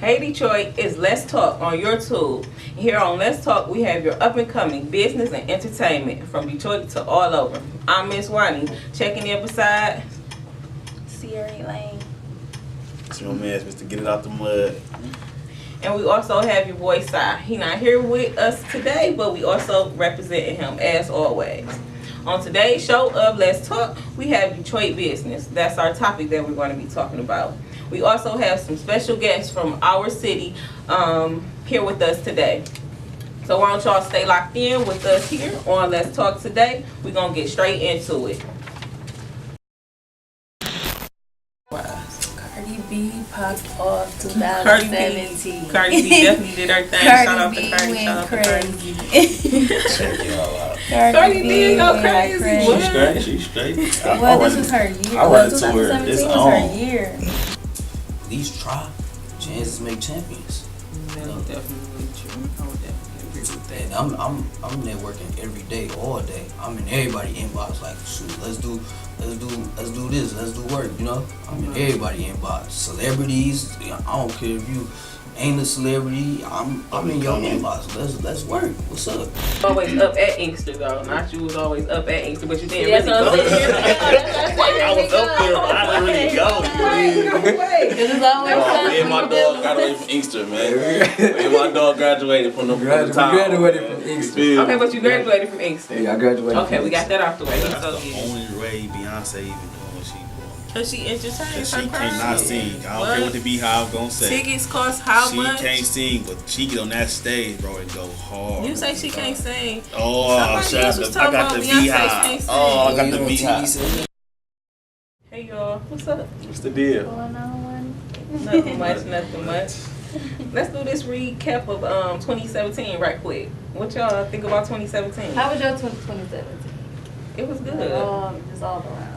Hey Detroit, it's Let's Talk on your tube. Here on Let's Talk, we have your up-and-coming business and entertainment from Detroit to all over. I'm Miss Wani, checking in beside Sierra Lane. It's your man, Mr. Get It Out the Mud. And we also have your boy Sai. He not here with us today, but we also representing him as always. On today's show of Let's Talk, we have Detroit business. That's our topic that we're going to be talking about. We also have some special guests from our city here with us today. So why don't y'all stay locked in with us here on Let's Talk today. We're going to get straight into it. Cardi B popped off 2017. Cardi B definitely did her thing. Shout out to Cardi. Shout out to Cardi. Check y'all out. Cardi B go crazy. She's straight. She's straight. Well, this was her year. I run into her. 2017 It's was on. her year. At least try. Chances make champions. That's definitely true. I would definitely agree with that. And I'm networking every day, all day. I'm in everybody inbox like, shoot, let's do this, let's do work, you know? I'm in everybody inbox. Celebrities, I don't care if you ain't a celebrity, I'm in your inbox. Let's work. What's up? Always up at Inkster though. Not you was always up at Inkster, but you didn't That's really what go I'm saying. I was up there, but I didn't really go. This is always Me and my dog got away from Inkster, man. Me and my dog graduated from the top. Graduated from Inkster. Okay, but you graduated from Inkster. Yeah, I graduated. Okay, we got that off the way. That's So, the only way Beyonce even doing what she doing. cause she entertains Cause her she crowd. cannot sing. I don't care what the Beehive gonna say. Tickets cost how She much? can't sing, but she get on that stage, bro, and go hard. You say she can't sing. Oh, Somebody shout else out was to, talking I got about the Beyonce Beehive. can't sing. Oh, I got You the know what Beehive. TV said? Hey y'all, what's up? What's the deal? going on. Nothing much, nothing much. Let's do this recap of 2017 right quick. What y'all think about 2017? How was your 2017? It was good. Just all around.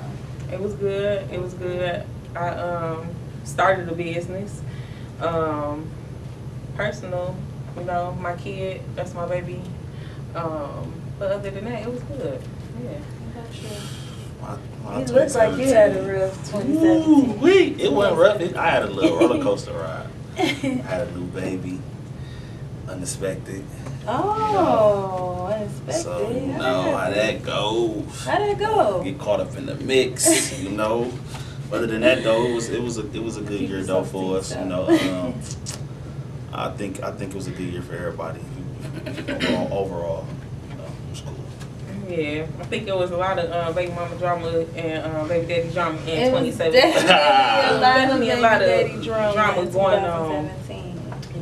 It was good. It was good. I started a business. Personal, you know, my kid, that's my baby. But other than that, it was good. Yeah. You look like you had a real 2017. It wasn't rough. I had a little roller coaster ride. I had a new baby. Unexpected. Oh, unexpected. So you know how that goes. How'd it go? Get caught up in the mix, you know. Other than that though, it was a good year though for us, you know. I think it was a good year for everybody. Overall, you know, it was cool. Yeah, I think it was a lot of baby mama drama and baby daddy drama in It was 2017. definitely a lot of Definitely baby drama in going on. 2017.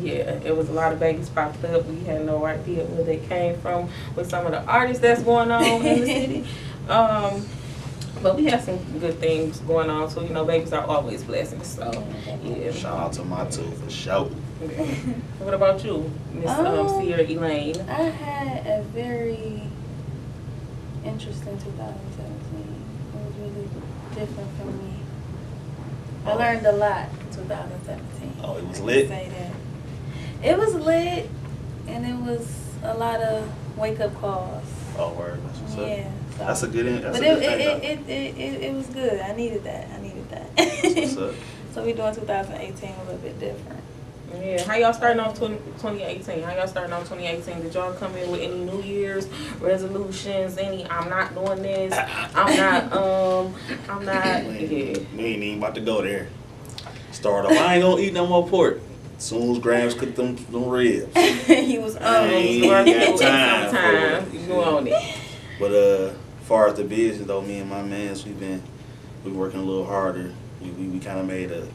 Yeah, it was a lot of babies popped up. We had no idea where they came from with some of the artists that's going on in the city. But we had some good things going on, so you know, babies are always blessings. So yeah. Shout out to my two for sure. What about you, Miss Sierra Elaine? I had a very interesting 2017. It was really different for me. I learned a lot in 2017. Oh, it was I can lit? say that. It was lit, and it was a lot of wake-up calls. Oh, word. That's what's up. Yeah. So. That's a good. That's But a good thing. it was good. I needed that. That's what's up. So we doing 2018 a little bit different. Yeah, how y'all starting off 2018? How y'all starting off 2018? Did y'all come in with any New Year's resolutions? Any, I'm not doing this. I'm not. Yeah. We ain't even about to go there. Start off. I ain't gonna eat no more pork. Soon as Grams cook them ribs. He was I ain't got time for it. You on it. But as far as the business though, me and my mans, we working a little harder. We kind of made a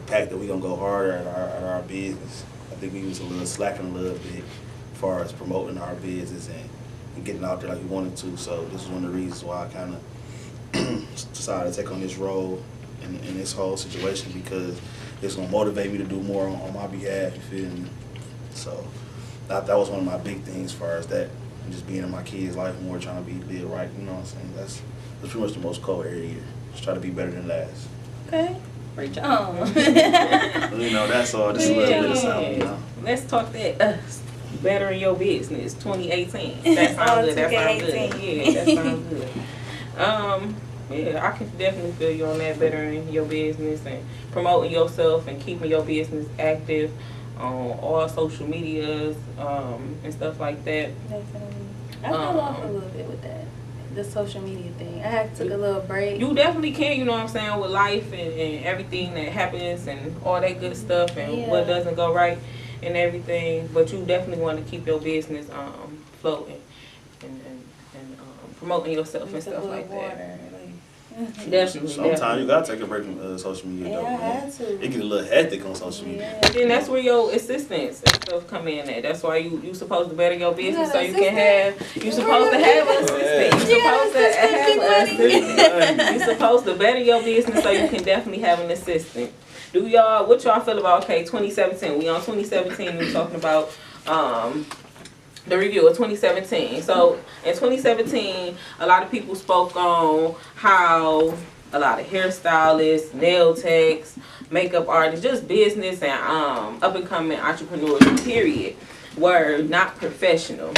pact that we gonna go harder at our business. I think we was a little slacking a little bit as far as promoting our business and getting out there like we wanted to. So this is one of the reasons why I kind of decided to take on this role in this whole situation, because it's gonna motivate me to do more on my behalf. You feel me? So that was one of my big things as far as that, and just being in my kids' life more, trying to live right. You know what I'm saying? That's pretty much the most core area. Just try to be better than last. Okay. Preach on. You know, that's all. Just a little bit of something, you know. Let's talk that better in your business 2018. That sounds good. That sounds good. Yeah, that sounds good. Yeah, I can definitely feel you on that, bettering your business and promoting yourself and keeping your business active on all social medias and stuff like that. Definitely. I fell off a little bit with that, the social media thing. I had took a little break. You definitely can, you know what I'm saying, with life and everything that happens and all that good stuff and what doesn't go right and everything. But you definitely want to keep your business floating and promoting yourself and stuff like that. Definitely. Sometimes you gotta take a break from social media. Yeah, though, I man. had to. It get a little hectic on social media. And then that's where your assistants and stuff come in at. That's why you supposed to better your business so you assistant? can have you supposed to have an assistant. You supposed to have an assistant. You supposed to better your business so you can definitely have an assistant. What y'all feel about 2017? We on 2017, we talking about the review of 2017. So in 2017, a lot of people spoke on how a lot of hairstylists, nail techs, makeup artists, just business and up and coming entrepreneurs, period, were not professional.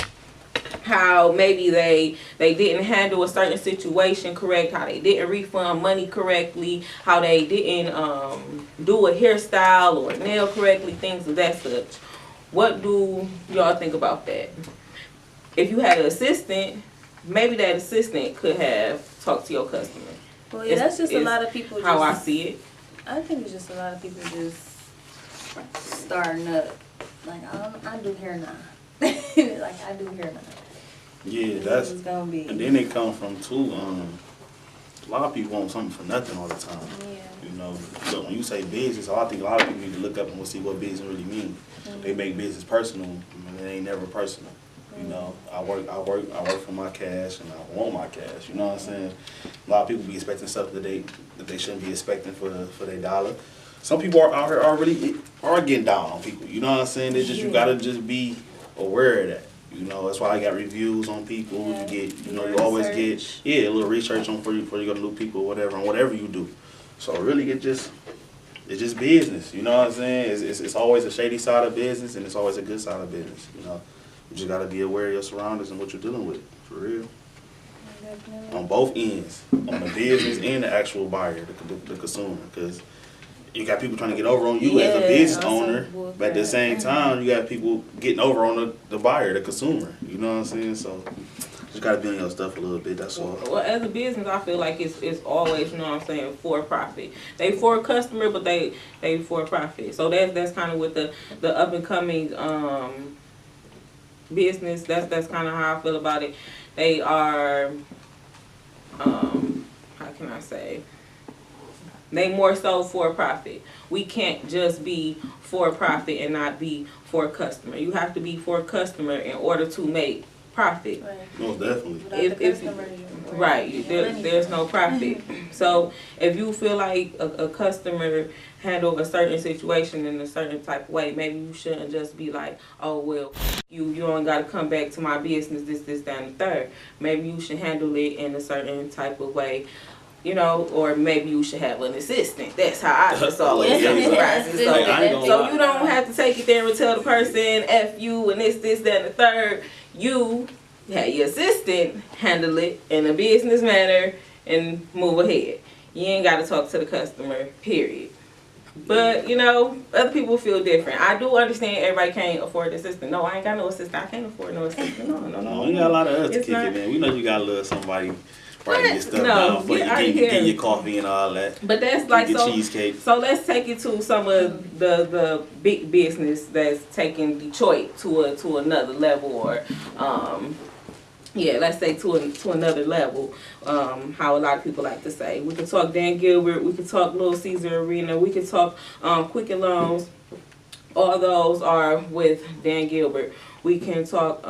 How maybe they didn't handle a certain situation correct, how they didn't refund money correctly, how they didn't do a hairstyle or nail correctly, things of that such. What do y'all think about that? If you had an assistant, maybe that assistant could have talked to your customer. Well, yeah, that's just a lot of people. How I see it. I think it's just a lot of people just starting up. Like, I do hair now. Like, I do hair now. Yeah, That's it's gonna be. And then it comes from too. A lot of people want something for nothing all the time. Yeah. You know, so when you say business, I think a lot of people need to look up and see what business really means. They make business personal, and it ain't never personal. You know, I work for my cash, and I want my cash. You know what I'm saying? A lot of people be expecting stuff that they shouldn't be expecting for their dollar. Some people are out here already are getting down on people. You know what I'm saying? It's just you gotta just be aware of that. You know, that's why I got reviews on people. You get, you know, you always get a little research on before you go to new people, or whatever, on whatever you do. So really, it's just business. You know what I'm saying? It's always a shady side of business, and it's always a good side of business. You know, you just gotta be aware of your surroundings and what you're dealing with, for real. Definitely. On both ends, on the business and the actual buyer, the consumer, because you got people trying to get over on you as a business owner, but at the same time, you got people getting over on the buyer, the consumer. You know what I'm saying? So just gotta be on your stuff a little bit. That's all. Well, as a business, I feel like it's always, you know what I'm saying, for profit. They for a customer, but they for profit. So that's kind of with the up and coming business. That's kind of how I feel about it. They are how can I say? They more so for profit. We can't just be for profit and not be for a customer. You have to be for a customer in order to make profit. Right. Most definitely. There's no profit. So if you feel like a customer handle a certain situation in a certain type of way, maybe you shouldn't just be like, oh well, you don't got to come back to my business, this, that, and the third. Maybe you should handle it in a certain type of way. You know, or maybe you should have an assistant. That's how I just always So you don't have to take it there and tell the person F you and this, that, and the third. You have your assistant handle it in a business manner and move ahead. You ain't got to talk to the customer, period. But, you know, other people feel different. I do understand everybody can't afford an assistant. No, I ain't got no assistant. I can't afford no assistant. No. You got a lot of us to kick it, man. We know you got to love somebody. Writing your stuff down for you, getting your coffee and all that. But that's like cheesecake. So let's take it to some of the big business that's taking Detroit to another level, or let's say to another level. How a lot of people like to say. We can talk Dan Gilbert. We can talk Little Caesar Arena. We can talk Quicken Loans. All those are with Dan Gilbert. We can talk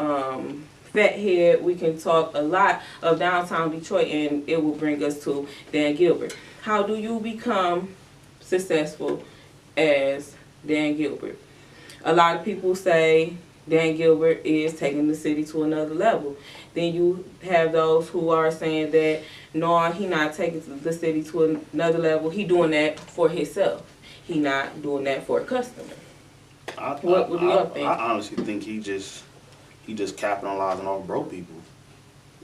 Fathead. We can talk a lot of downtown Detroit, and it will bring us to Dan Gilbert. How do you become successful as Dan Gilbert? A lot of people say Dan Gilbert is taking the city to another level. Then you have those who are saying that no, he not taking the city to another level. He doing that for himself. He not doing that for a customer. What do y'all think? I honestly think he just capitalizing off broke people.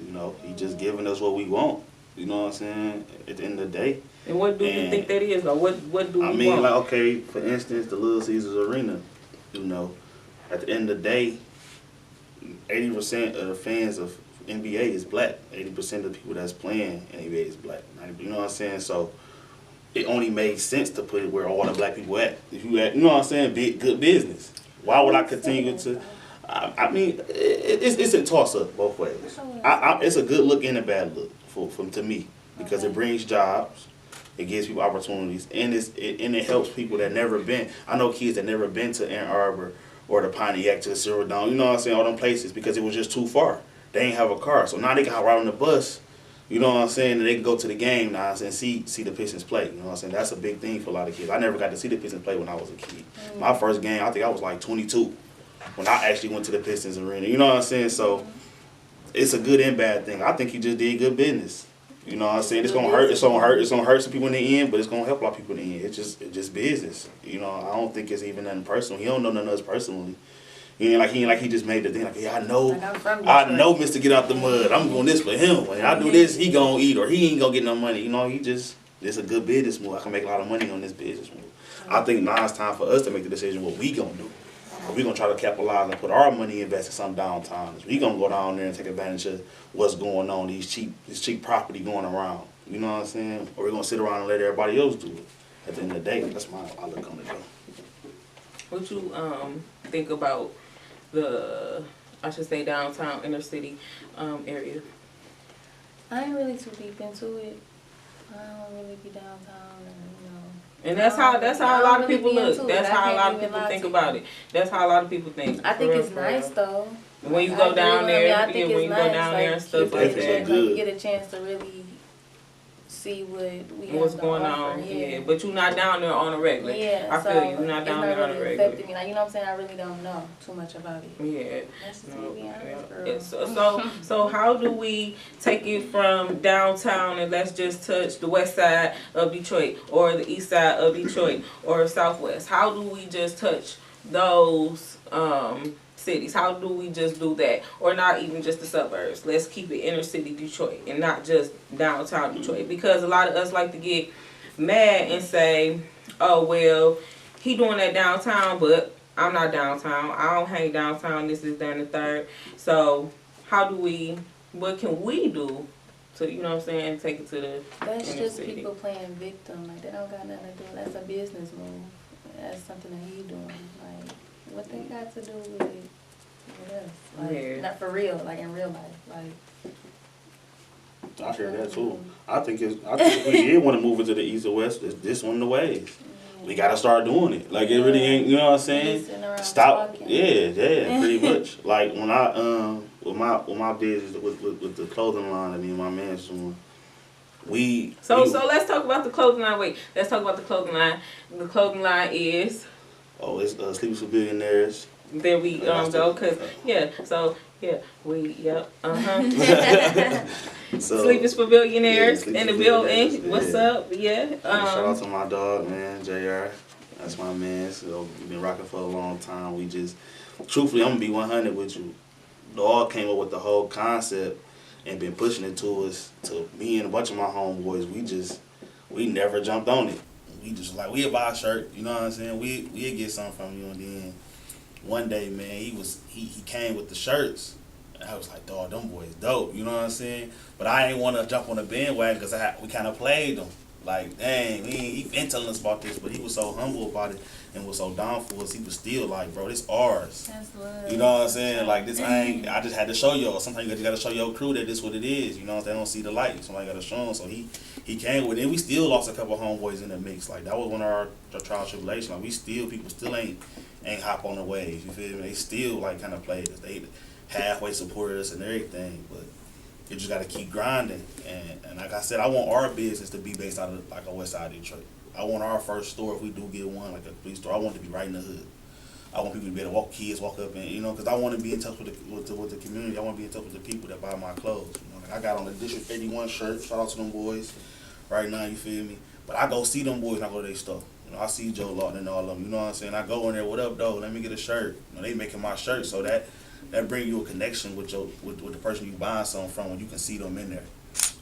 You know, he just giving us what we want. You know what I'm saying? At the end of the day. And what do you And think that is, or what do we I mean, want? like, okay, for instance, the Little Caesars Arena, you know, at the end of the day, 80% of the fans of NBA is black. 80% of the people that's playing in NBA is black. You know what I'm saying? So it only made sense to put it where all the black people at. If you at, you know what I'm saying, good business. Why would I continue to? I mean, it's a toss up both ways. It's a good look and a bad look to me because it brings jobs. It gives people opportunities, and it helps people that never been. I know kids that never been to Ann Arbor or the Pontiac to the Silver Dome. You know what I'm saying? All them places because it was just too far. They ain't have a car, so now they can hop right on the bus. You know what I'm saying? And they can go to the game now and see the Pistons play. You know what I'm saying? That's a big thing for a lot of kids. I never got to see the Pistons play when I was a kid. My first game, I think I was like 22 when I actually went to the Pistons arena. You know what I'm saying? So it's a good and bad thing. I think he just did good business. You know what I'm saying? It's gonna hurt. It's gonna hurt some people in the end, but it's gonna help a lot of people in the end. It's just business. You know, I don't think it's even nothing personal. He don't know nothing else personally. He ain't like he just made the thing like, yeah, I know Mr. Get Out the Mud. I'm doing this for him. When I do this, he gonna eat or he ain't gonna get no money. You know, it's a good business move. I can make a lot of money on this business move. I think now it's time for us to make the decision what we gonna do. We gonna try to capitalize and put our money invest in some downtown. We gonna go down there and take advantage of what's going on, this cheap property going around. You know what I'm saying? Or we gonna sit around and let everybody else do it. At the end of the day, that's my outlook on it though. What you think about the, I should say, downtown inner city area? I ain't really too deep into it. I don't really be downtown, and you know. And that's how a lot of people look. That's how a lot of even people lie think to about you. it. That's how a lot of people think. I think For it's real, nice for real. though. When you I go agree down with him. there, Yeah, I think when it's you nice. go down there and stuff like you that. Like, get a chance to really see what we have What's to going offer. on? Yeah, but you're not down there on a regular. Yeah, I feel so you. You're not down it's there on not a really regular. affecting me. Like, you know what I'm saying? I really don't know too much about it. Yeah. That's just No, me being honest, girl. yeah. So how do we take it from downtown and let's just touch the west side of Detroit or the east side of Detroit or southwest? How do we just touch those cities? How do we just do that? Or not even just the suburbs. Let's keep it inner city Detroit and not just downtown Detroit. Because a lot of us like to get mad and say, oh, well, he doing that downtown, but I'm not downtown. I don't hang downtown. This is down the third. So what can we do to, you know what I'm saying, take it to the That's inner just city? people playing victim. Like, they don't got nothing to do. That's a business move. That's something that he doing. Like, what they got to do with it? With us? Like, Yeah. not for real. Like, in real life. Like, I hear that too. I think if we did want to move into the east or west, this one of the ways. We gotta start doing it. Like it really ain't, you know what I'm saying? sitting around Stop. talking. Yeah, pretty much. Like when I with my business with the clothing line that me and my man's doing, So let's talk about the clothing line. Wait, let's talk about the clothing line. The clothing line is it's Sleepers for Billionaires. there we That's go, the- cause So, Sleepers for Billionaires Yeah, in the Sleepers for building. Billionaires, What's yeah. up? Yeah. shout out to my dog, man, JR. That's my man. So we've been rocking for a long time. We just, truthfully, I'm gonna be 100 with you. Dog came up with the whole concept and been pushing it to us. To me and a bunch of my homeboys, we never jumped on it. We just like we'd buy a shirt, you know what I'm saying? We'd get something from you, and then one day, man, he came with the shirts. And I was like, dog, them boys dope, you know what I'm saying? But I ain't want to jump on the bandwagon because we kind of played them. Like, dang, he been telling us about this, but he was so humble about it and was so down for us. He was still like, bro, this ours. that's love. You know what I'm saying? Like, this I just had to show y'all. Sometimes you just got to show your crew that this what it is. You know what I'm saying? They don't see the light. Somebody got to show them. So he came with it. And we still lost a couple homeboys in the mix. Like, that was one of our trial and tribulation. Like, people still ain't hop on the wave. You feel me? They still, like, kind of played us. They halfway supported us and everything. But you just got to keep grinding. And like I said, I want our business to be based out of, like, a west side of Detroit. I want our first store, if we do get one, like a police store, I want it to be right in the hood. I want people to be able to walk up and, you know, because I want to be in touch with the community. I want to be in touch with the people that buy my clothes. You know, like I got on the District 81 shirt. Shout out to them boys right now, you feel me? But I go see them boys and I go to their store. You know, I see Joe Lawton and all of them. You know what I'm saying? I go in there, what up, though? Let me get a shirt. You know, they making my shirt, so that bring you a connection with the person you buying something from when you can see them in there.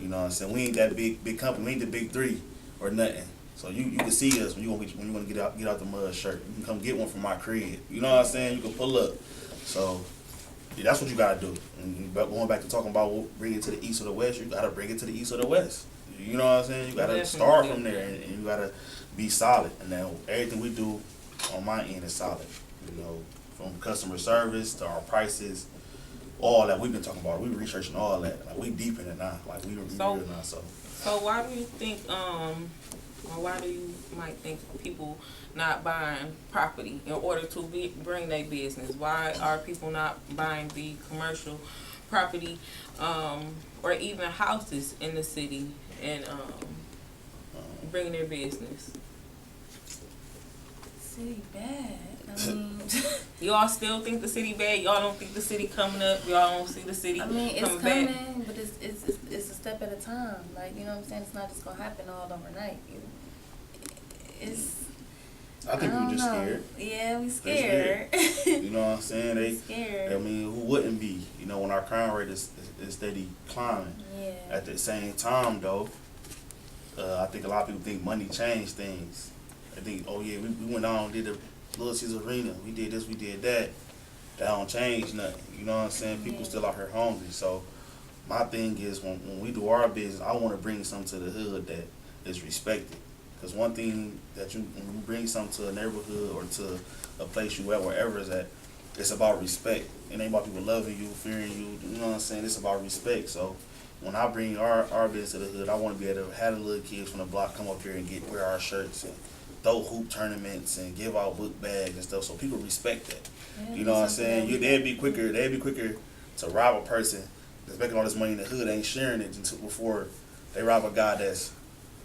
You know what I'm saying? We ain't that big company. We ain't the big three or nothing. So you can see us when you want to get out the mud shirt. You can come get one from my crib. You know what I'm saying? You can pull up. So yeah, that's what you gotta do. And going back to talking about bring it to the east or the west, you gotta bring it to the east or the west. You know what I'm saying? You gotta start from there, and you gotta be solid. And then everything we do on my end is solid. You know, from customer service to our prices, all that we've been talking about. We researching all that. Like we deep in it now. Like we real now. So why do you think or why do you might think people not buying property in order to bring their business? Why are people not buying the commercial property or even houses in the city and bringing their business? City bad. I mean, y'all still think the city bad? Y'all don't think the city coming up? Y'all don't see the city it's coming coming, back? but it's a step at a time. Like, you know what I'm saying? It's not just gonna happen all overnight. I think we just scared. Yeah, we scared. You know what I'm saying? They scared. I mean, who wouldn't be? You know, when our crime rate is steady climbing. Yeah. At the same time, though, I think a lot of people think money changed things. I think, oh yeah, we went on and did the Little Caesars Arena. We did this, we did that. That don't change nothing. You know what I'm saying? People still out here hungry. So my thing is when we do our business, I want to bring something to the hood that is respected. Because one thing that when you bring something to a neighborhood or to a place you at, wherever it's at, it's about respect. It ain't about people loving you, fearing you. You know what I'm saying? It's about respect. So when I bring our business to the hood, I want to be able to have the little kids from the block come up here and wear our shirts and throw hoop tournaments and give out book bags and stuff, so people respect that. Yeah, you know what I'm saying? They'd be quicker to rob a person that's making all this money in the hood, ain't sharing it before they rob a guy that's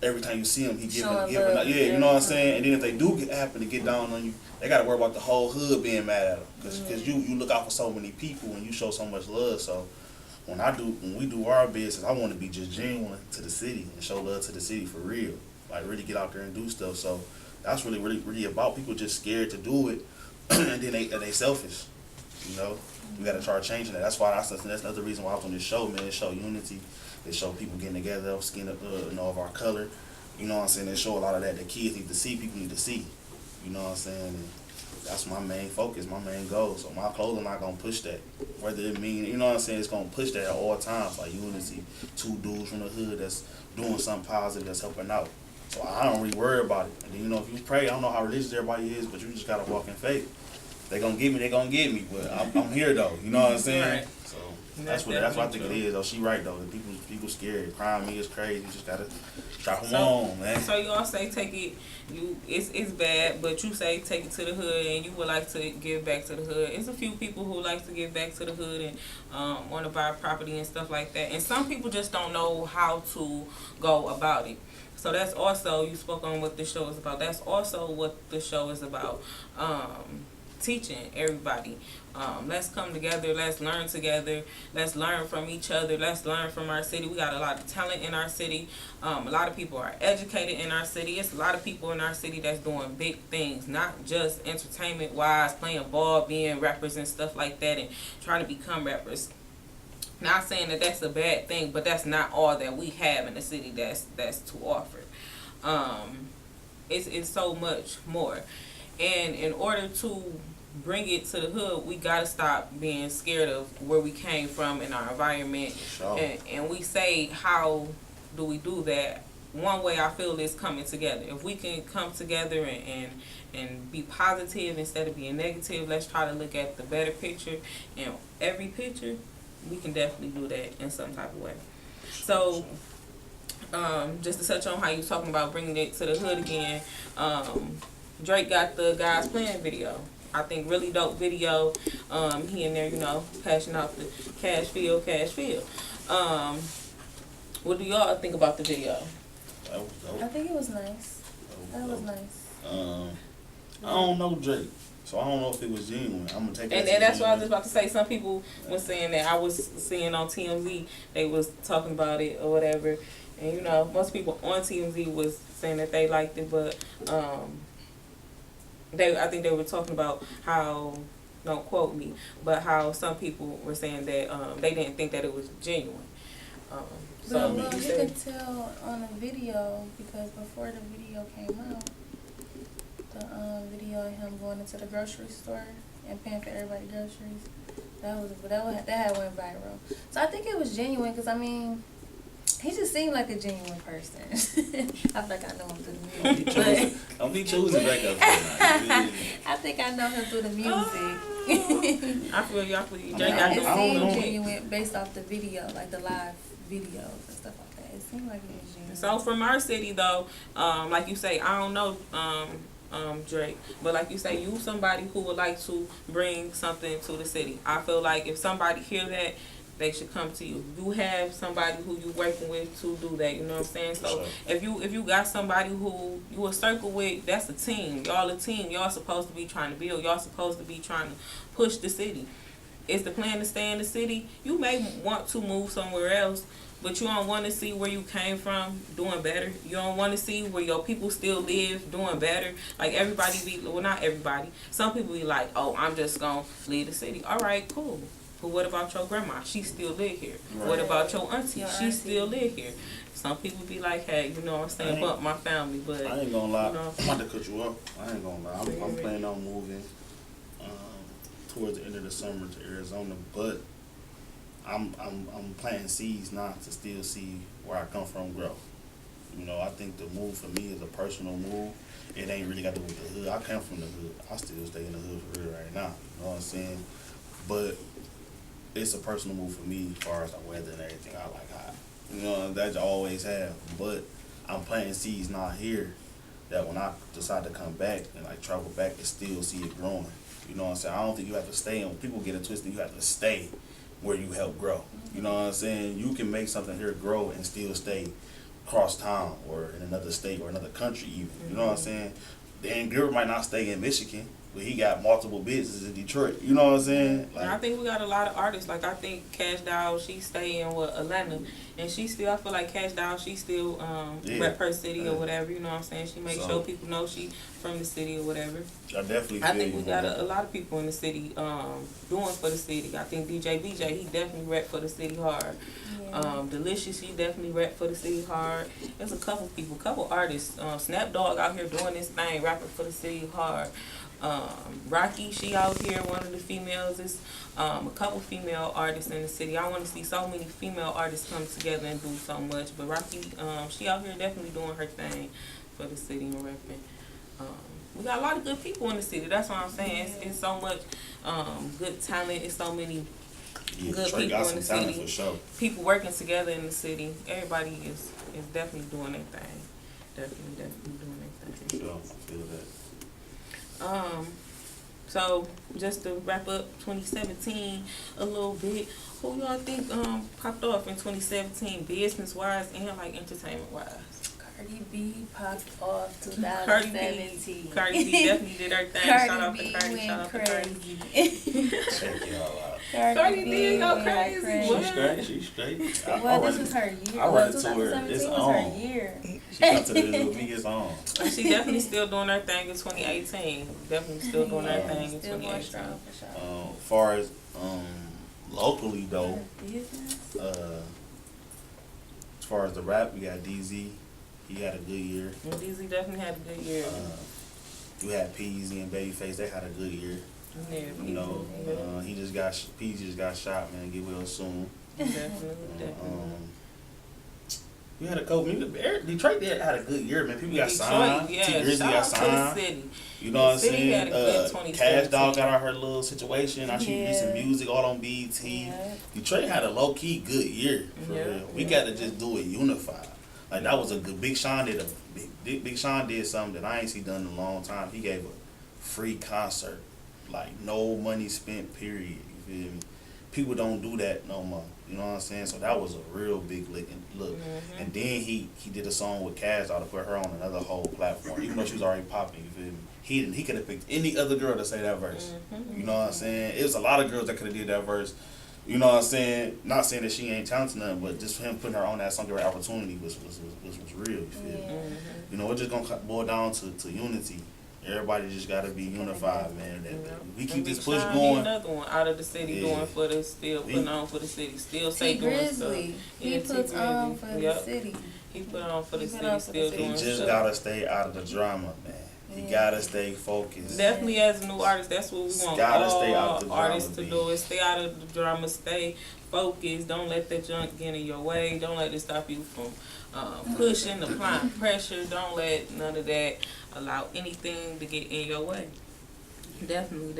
every time you see him, he giving yeah, you know what I'm saying? And then if they do happen to get down on you, they got to worry about the whole hood being mad at them, because you look out for so many people and you show so much love. So when we do our business, I want to be just genuine to the city and show love to the city for real, like really get out there and do stuff. So that's really about people just scared to do it, and then they selfish. You know, we got to start changing that. That's another reason why I was on this show, man. It show unity. It show people getting together, of skin of our color. You know what I'm saying? They show a lot of that. The kids need to see. People need to see. You know what I'm saying? And that's my main focus, my main goal. So my clothing not gonna push that. Whether it mean, you know what I'm saying, it's gonna push that at all times. Like unity, two dudes from the hood that's doing something positive, that's helping out. So I don't really worry about it. And then, you know, if you pray, I don't know how religious everybody is, but you just gotta walk in faith. They gonna get me, they gonna get me. But I'm here though. You know what I'm saying? Right. So that's what I think it is though. She right though. People scared. Crime me is crazy. You just gotta drop them on, man. So you all say take it. It's bad, but you say take it to the hood, and you would like to give back to the hood. It's a few people who like to give back to the hood and want to buy property and stuff like that. And some people just don't know how to go about it. So that's also, you spoke on what the show is about. That's also what the show is about. Teaching everybody. Let's come together. Let's learn together. Let's learn from each other. Let's learn from our city. We got a lot of talent in our city. A lot of people are educated in our city. It's a lot of people in our city that's doing big things, not just entertainment wise, playing ball, being rappers and stuff like that, and trying to become rappers. Not saying that that's a bad thing, but that's not all that we have in the city that's to offer. It's so much more. And in order to bring it to the hood, we got to stop being scared of where we came from in our environment. Sure. And we say, how do we do that? One way I feel is coming together. If we can come together and be positive instead of being negative, let's try to look at the better picture. And every picture, we can definitely do that in some type of way. So, just to touch on how you was talking about bringing it to the hood again, Drake got the Guys Playing video. I think really dope video. He in there, you know, passing out the cash field. What do y'all think about the video? That was dope. I think it was nice. That was nice. I don't know Drake, so I don't know if it was genuine. I'm gonna take it. And that's what I was just about to say. Some people were saying that. I was seeing on TMZ, they was talking about it or whatever. And you know, most people on TMZ was saying that they liked it, but I think they were talking about how, don't quote me, but how some people were saying that they didn't think that it was genuine. So well, you you said can tell on the video because before the video came out, the video of him going into the grocery store and paying for everybody's groceries, that had went viral. So I think it was genuine because I mean, he just seemed like a genuine person. I feel like I know him through the music. Don't be choosing back up here now. I think I know him through the music. I feel you. It I Drake don't know. seemed genuine based off the video, like the live videos and stuff like that. It seemed like it was genuine. So from our city though, like you say, I don't know Drake, but like you say, you somebody who would like to bring something to the city. I feel like if somebody hear that, they should come to you. You have somebody who you working with to do that. You know what I'm saying? So if you got somebody who you a circle with, that's a team. Y'all a team. Y'all supposed to be trying to build. Y'all supposed to be trying to push the city. Is the plan to stay in the city? You may want to move somewhere else, but you don't want to see where you came from doing better. You don't want to see where your people still live doing better. Like everybody be, well, not everybody. Some people be like, oh, I'm just going to leave the city. All right, cool. But what about your grandma? She still live here. Right. What about your auntie? She still live here. Some people be like, hey, you know what I'm saying, bump my family. But I ain't gonna lie. You know, I'm about to cut you up. I ain't gonna lie. I'm planning on moving towards the end of the summer to Arizona, but I'm planting seeds now to still see where I come from grow. You know, I think the move for me is a personal move. It ain't really got to do with the hood. I come from the hood. I still stay in the hood for real right now. You know what I'm saying? But it's a personal move for me as far as the weather and everything. I like hot. You know, that you always have. But I'm planting seeds now here that when I decide to come back and like travel back and still see it growing. You know what I'm saying? I don't think you have to stay. And when people get it twisted, you have to stay where you help grow. You know what I'm saying? You can make something here grow and still stay across town or in another state or another country even. You know what I'm saying? Dan Gilbert might not stay in Michigan, but he got multiple businesses in Detroit. You know what I'm saying? Like, I think we got a lot of artists. Like I think Cash Doll, she stay in Atlanta, and she still. I feel like Cash Doll, she still rep her city or whatever. You know what I'm saying? She makes sure people know she from the city or whatever. I definitely. I think we got a lot of people in the city doing for the city. I think DJ BJ, he definitely rep for the city hard. Yeah. Delicious, he definitely rep for the city hard. There's a couple artists. Snap Dogg out here doing this thing, rapping for the city hard. Rocky, she out here, one of the females is a couple female artists in the city. I want to see so many female artists come together and do so much, but Rocky, she out here definitely doing her thing for the city and repping. We got a lot of good people in the city. That's what I'm saying. It's so much good talent. It's so many good people in the city. For sure. People working together in the city. Everybody is definitely doing their thing. Definitely doing their thing. For sure, I feel that. So just to wrap up 2017 a little bit, who y'all think popped off in 2017 business wise and like entertainment wise? Cardi B popped off 2017. Cardi B definitely did her thing. Shout out to Cardi. Shout out to Cardi. Check y'all out. Cardi did go crazy. She's straight. Well, this was her year. I run it to her. 2017 It's was on. her year. She got to the with me. It's on. She definitely still doing her thing in 2018. Definitely still doing her thing in Still 2018. going strong for sure. As far as locally though, as far as the rap, we got DZ. He had a good year. DZ definitely had a good year. You had Peasy and Babyface. They had a good year. Yeah, you know, Peasy just got shot, man. Get well soon. Definitely. We had a couple. Detroit had a good year, man. People got signed. Yeah, T Grizzly got signed. You know what I'm saying? Cash Doll got out her little situation. She did some music all on BET. Yeah. Detroit had a low key good year. For real. We got to just do it unified. Like that was a good. Big Sean did something that I ain't seen done in a long time. He gave a free concert, like no money spent. Period. You feel me? People don't do that no more. You know what I'm saying? So that was a real big look. Mm-hmm. And then he did a song with Cash Doll to put her on another whole platform, even though she was already popping. You feel me? He could have picked any other girl to say that verse. Mm-hmm. You know what I'm saying? It was a lot of girls that could have did that verse. You know what I'm saying? Not saying that she ain't talented nothing, but just him putting her on that song, give her opportunity was real. You feel me? Mm-hmm. You know, we're just gonna boil down to unity. Everybody just gotta be unified, man. We keep And this Big push Sean, going. he another one out of the city Yeah. doing for the still putting on for the city, still T say doing Grizzly. stuff. He Yeah, T puts on Grizzly. for the Yep. city. He put on for the He put city, on for the still city. He doing just stuff. gotta stay out of the drama, man. He Yeah. gotta stay focused. Definitely, as a new artist, that's what we want Gotta all stay out the drama, artists to B. do. Is stay out of the drama, stay focused. Don't let that junk get in your way. Don't let it stop you from pushing, applying pressure. Don't let none of that allow anything to get in your way. Definitely.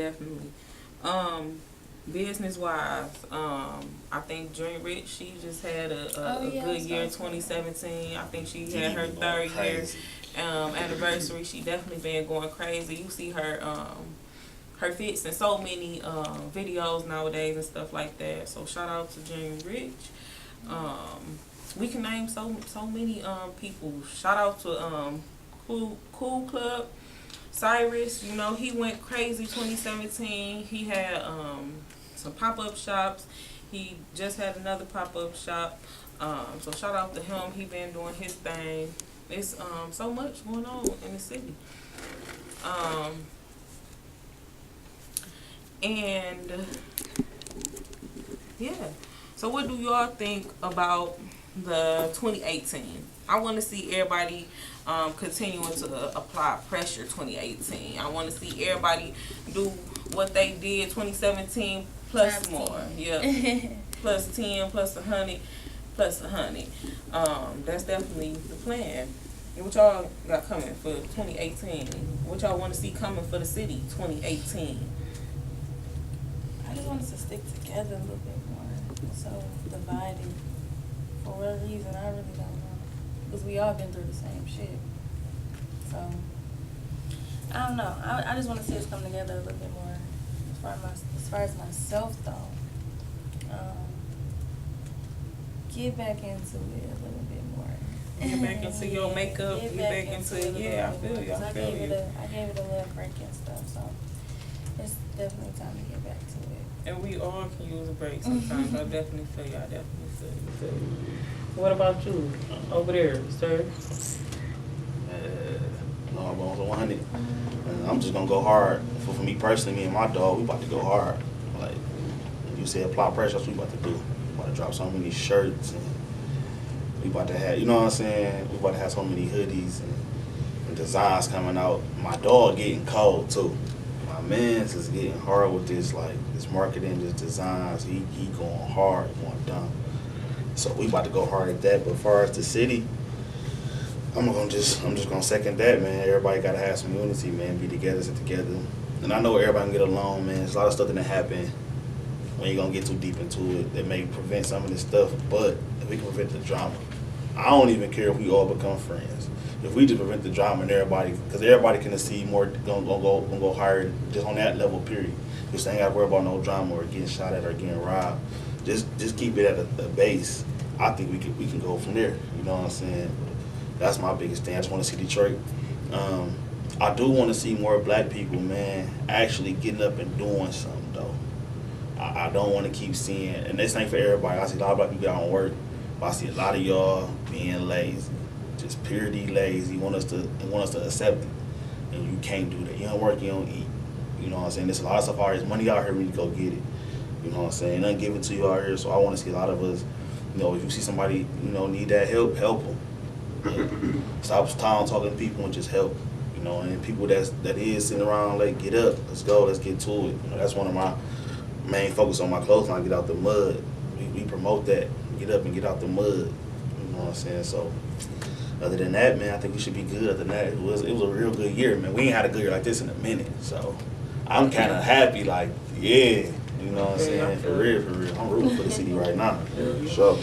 Business wise, I think Dream Rich, she just had a good year in 2017. I think she had her third year anniversary. She definitely been going crazy. You see her her fits in so many videos nowadays and stuff like that. So shout out to Dream Rich. We can name so many people. Shout out to Cool Club. Cyrus, you know, he went crazy 2017. He had some pop-up shops. He just had another pop-up shop. So shout out to him. He been doing his thing. It's so much going on in the city. And yeah. So what do y'all think about the 2018? I want to see everybody continuing to apply pressure 2018. I want to see everybody do what they did 2017 plus Times more. 10. Yeah. Plus 10, plus 100, plus 100. That's definitely the plan. And what y'all got coming for 2018? What y'all want to see coming for the city 2018? I just want us to stick together a little bit more. So divided. For what reason, I really don't know. Because we all been through the same shit. So, I don't know. I just want to see us come together a little bit more. As far as myself, though, get back into it a little bit more. Get back into your makeup. Get back into it a little yeah. I bit feel more, you. 'cause I I feel gave you. I gave it a little break and stuff. So, it's definitely time to get back to it. And we all can use a break sometimes. I definitely feel you. I definitely feel you. What about you over there, sir? No, I'm going to 100. I'm just gonna go hard. For me personally, me and my dog, we about to go hard. Like you said, apply pressure. That's what we about to do. We about to drop so many shirts, and we about to have, you know what I'm saying? We about to have so many hoodies and designs coming out. My dog getting cold too. My man's is getting hard with this, like this marketing, this designs. He going hard, going dumb. So we about to go hard at that. But as far as the city, I'm just gonna second that, man. Everybody gotta have some unity, man. Be together, sit together. And I know everybody can get along, man. There's a lot of stuff that happen when you're gonna get too deep into it that may prevent some of this stuff. But if we can prevent the drama, I don't even care if we all become friends. If we just prevent the drama and everybody, because everybody can see more, gonna go higher just on that level. Period. Just ain't gotta worry about no drama or getting shot at or getting robbed. Just keep it at a base. I think we can go from there. You know what I'm saying? That's my biggest thing. I just want to see Detroit. I do want to see more black people, man, actually getting up and doing something, though. I don't want to keep seeing, and this ain't for everybody. I see a lot of black people out on work, but I see a lot of y'all being lazy, just purely lazy. Want us to accept it, and you can't do that. You don't work, you don't eat. You know what I'm saying? There's a lot of stuff out here. There's money out here. We need to go get it. You know what I'm saying? Nothing given to you out here. So I want to see a lot of us. You know, if you see somebody, you know, need that help them. Stop talking to people and just help. You know, and people that is sitting around like, get up, let's go, let's get to it. You know, that's one of my main focus on my clothes line, get out the mud. We promote that. Get up and get out the mud. You know what I'm saying? So other than that, man, I think we should be good. Other than that, it was a real good year, man. We ain't had a good year like this in a minute. So I'm kind of happy, like, yeah. You know what I'm saying? For real. I'm rooting for the city right now. So.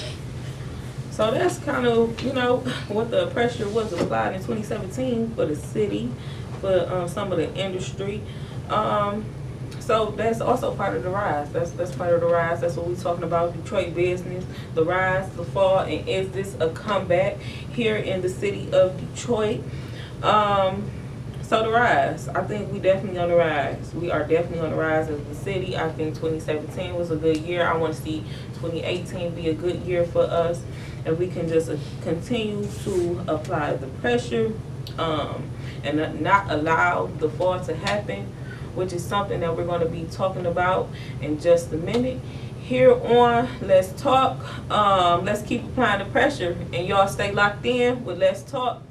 So that's kind of, you know, what the pressure was applied in 2017 for the city, for some of the industry. So that's also part of the rise. That's part of the rise. That's what we're talking about, Detroit business, the rise, the fall, and is this a comeback here in the city of Detroit? So the rise, I think we definitely on the rise. We are definitely on the rise as the city. I think 2017 was a good year. I want to see 2018 be a good year for us. If we can just continue to apply the pressure and not allow the fall to happen, which is something that we're going to be talking about in just a minute. Here on Let's Talk, let's keep applying the pressure, and y'all stay locked in with Let's Talk.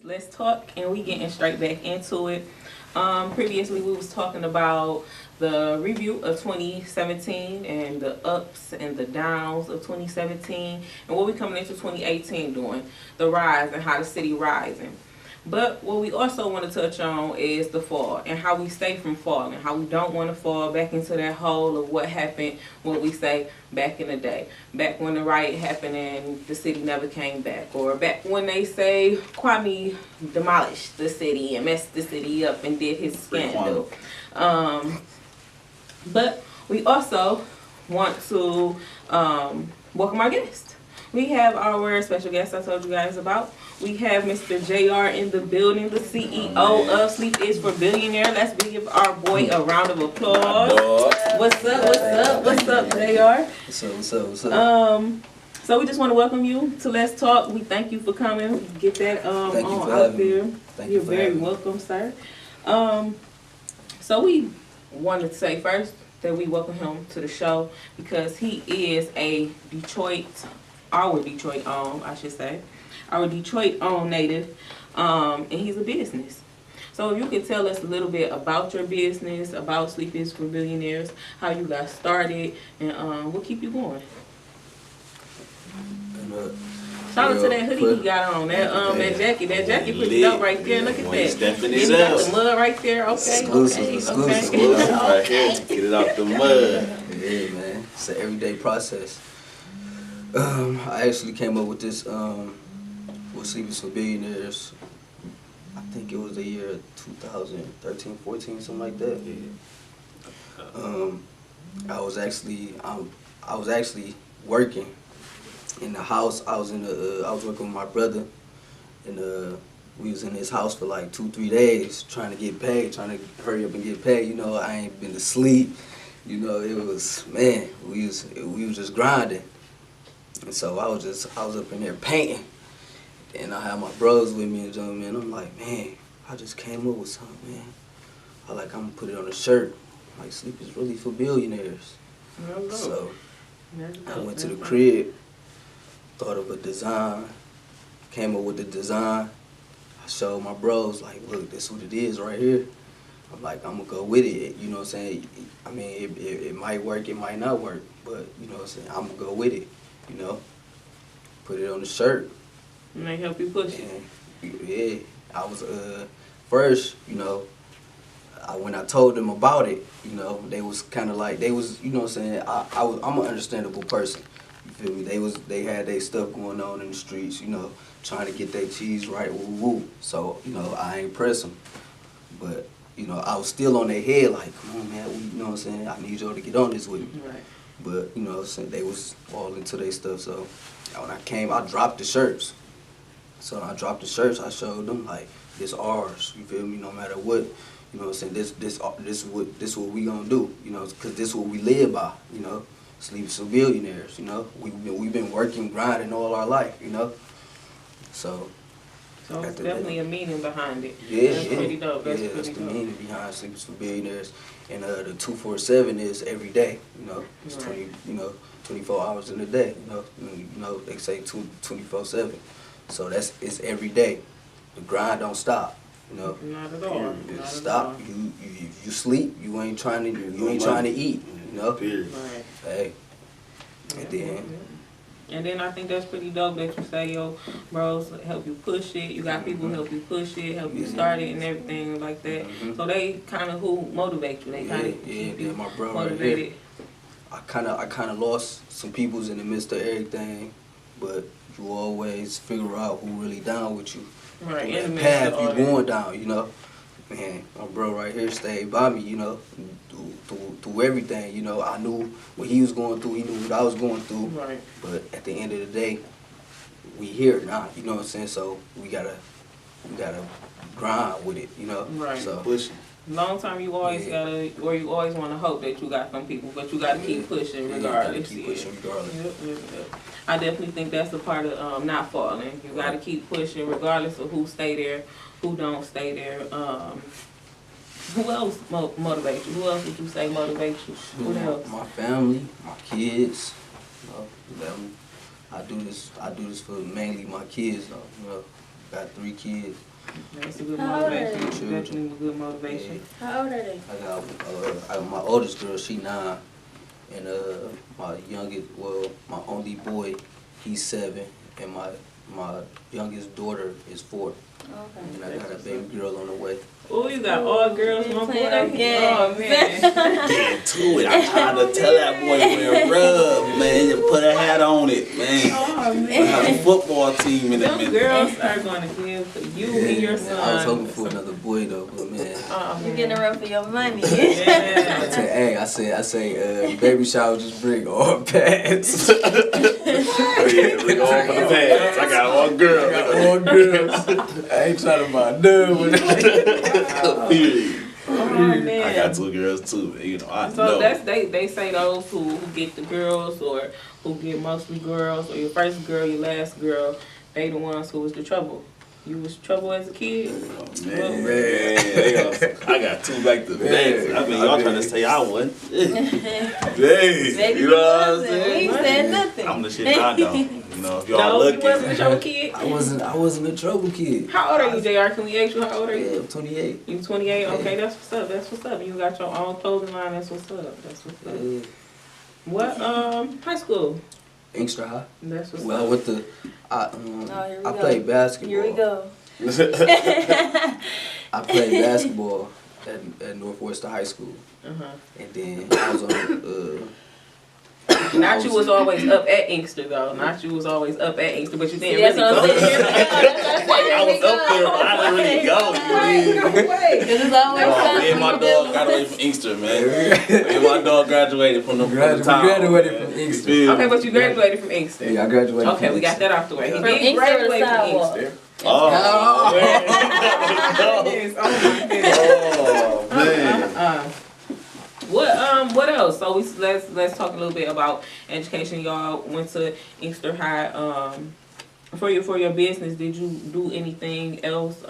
Let's talk, and we getting straight back into it. Previously, we was talking about the review of 2017 and the ups and the downs of 2017, and what we coming into 2018 doing, the rise and how the city rising. But what we also want to touch on is the fall and how we stay from falling, how we don't want to fall back into that hole of what happened, what we say back in the day, back when the riot happened and the city never came back, or back when they say Kwame demolished the city and messed the city up and did his scandal. But we also want to welcome our guest. We have our special guest I told you guys about. We have Mr. JR in the building, the CEO of Sleep Is for Billionaire. Let's give our boy a round of applause. What's up, what's up, what's up, JR? What's up, what's up, what's up? So we just want to welcome you to Let's Talk. We thank you for coming. Get that Thank you on for out having there. me. Thank You're you for very having me. welcome, sir. So we wanted to say first that we welcome him to the show because he is a our Detroit owned native, and he's a business. So if you could tell us a little bit about your business, about Sleep Is for Billionaires, how you got started, and what keep you going. Shout out to that hoodie he got on, that jacket pretty dope right there. Look at that. Stepping He it got up. the mud right there. Okay, Exclusive. Right here, get it off the mud. Yeah, man. It's an everyday process. I actually came up with this with Sleep Is for Billionaires. I think it was the year 2013, 14, something like that. I was actually working in the house. I was working with my brother, and we was in his house for like 2-3 days trying to get paid, trying to hurry up and get paid. You know, I ain't been to sleep. You know, it was, man, we was just grinding. And so I was up in there painting, and I had my bros with me and John, man. I'm like, man, I just came up with something, man. I'm gonna put it on a shirt. Like, Sleep Is really for billionaires. So I went to the crib, thought of a design, came up with the design. I showed my bros, like, look, this is what it is right here. I'm like, I'm gonna go with it. You know what I'm saying? I mean, it might work, it might not work, but you know what I'm saying? I'm gonna go with it. You know, put it on the shirt. And they help you push it. And, yeah, I was first, you know, when I told them about it, you know, they was kind of like, you know what I'm saying, I'm an understandable person, you feel me, they had their stuff going on in the streets, you know, trying to get their cheese right, woo, so, you know, I ain't press them, but, you know, I was still on their head, like, come on, man, you know what I'm saying, I need y'all to get on this with me, Right. but, you know what I'm saying, they was all into their stuff, so, when I came, I dropped the shirts, so when I dropped the shirts, I showed them, like, this ours, you feel me, no matter what. You know what I'm saying? This what we gonna do, you know, because this what we live by, you know. Sleep Is for Billionaires, you know. We've been working, grinding all our life, you know. So it's definitely a meaning behind it. Yeah, that's pretty dope. That's the dope. meaning behind Sleep Is for Billionaires. And the 247 is every day, you know. It's Right. 24 hours in a day, you know. You know, they say 24/7. So it's every day. The grind don't stop. You know, Not at all. Not stop. At all. You sleep. You ain't trying to eat. You know. Period. Right. Hey. At the end. And then I think that's pretty dope that you say, yo, bros, help you push it. You got people who help you push it, help you start it, and everything like that. So they kind of who motivate you. They kind of keep you my bro motivated. right here. I kind of lost some peoples in the midst of everything, but you always figure out who really down with you. Right. That In the path midst of all you that. going down, you know. Man, my bro right here stayed by me, you know, through everything. You know, I knew what he was going through. He knew what I was going through. Right. But at the end of the day, we here now. You know what I'm saying? So we gotta grind with it. You know. Right. So Pushing. Long term, you always gotta, or you always want to hope that you got some people, but you gotta keep pushing regardless. Keep pushing regardless. Yep. I definitely think that's a part of not falling. You gotta keep pushing regardless of who stay there, who don't stay there. Who else motivates you? Who else would you say motivates you? What else? My family, my kids. You know, them. I do this for mainly my kids though. You know, got 3 kids. That's a good How old are motivation. they? Definitely a good motivation. How old are they? I got my oldest girl, she 9, and my youngest, well, my only boy, he's 7, and my youngest daughter is 4. Okay. And I got a baby girl on the way. Oh, you got all girls, one boy. Playing them games. Oh man. Get to it. I'm trying to tell that boy where rub, man. You put a hat on it, man. Oh We have a man. football team in a Them minute. girls are gonna give for you and your son. I was hoping for another boy though, but man. Oh, You're man. getting a run for your money. I Yeah. said, hey, I say, baby shower just bring all pants. Oh, yeah, we go for the pads. I got all girls. All girls. I ain't trying to buy none with Period. Oh I man. got 2 girls too. You know, I So know. that's they say those who get the girls or who get mostly girls or your first girl, your last girl, they the ones who was the trouble. You was trouble as a kid. Oh, man. I got 2 back to back. I mean, y'all trying to say I wasn't. Dang. Maybe You know what I'm We saying? ain't said nothing. I'm the shit I know. You know, if y'all No, you looking. wasn't a trouble kid. I wasn't a trouble kid. How old are you, JR? Can we ask you how old are Yeah, you? I'm 28. You 28? Okay, that's what's up. That's what's up. You got your own clothing line. That's what's up. That's what's up. Yeah. What high school? Inkster High. That's what's Well, up. with the I here we I go. played basketball. Here we go. I played basketball at Northwestern High School, Uh-huh. and then I was on. Not you was always up at Inkster though. Not you was always up at Inkster, but you didn't That's really what go I'm saying. there. I was up there, but I didn't really go. No way. Because it's always Oh, something me and my to dog do. graduated from Inkster, man. Me and my dog graduated from the town. Graduated man. from Inkster. You feel Okay, me? but you graduated from Inkster. Yeah, I graduated. Okay, from we got Inkster. that off the way. He From did Inkster to graduate from sidewalk. Inkster. Oh, Yes, oh my goodness. oh man. What else? So let's talk a little bit about education. Y'all went to Inkster High. For your business, did you do anything else?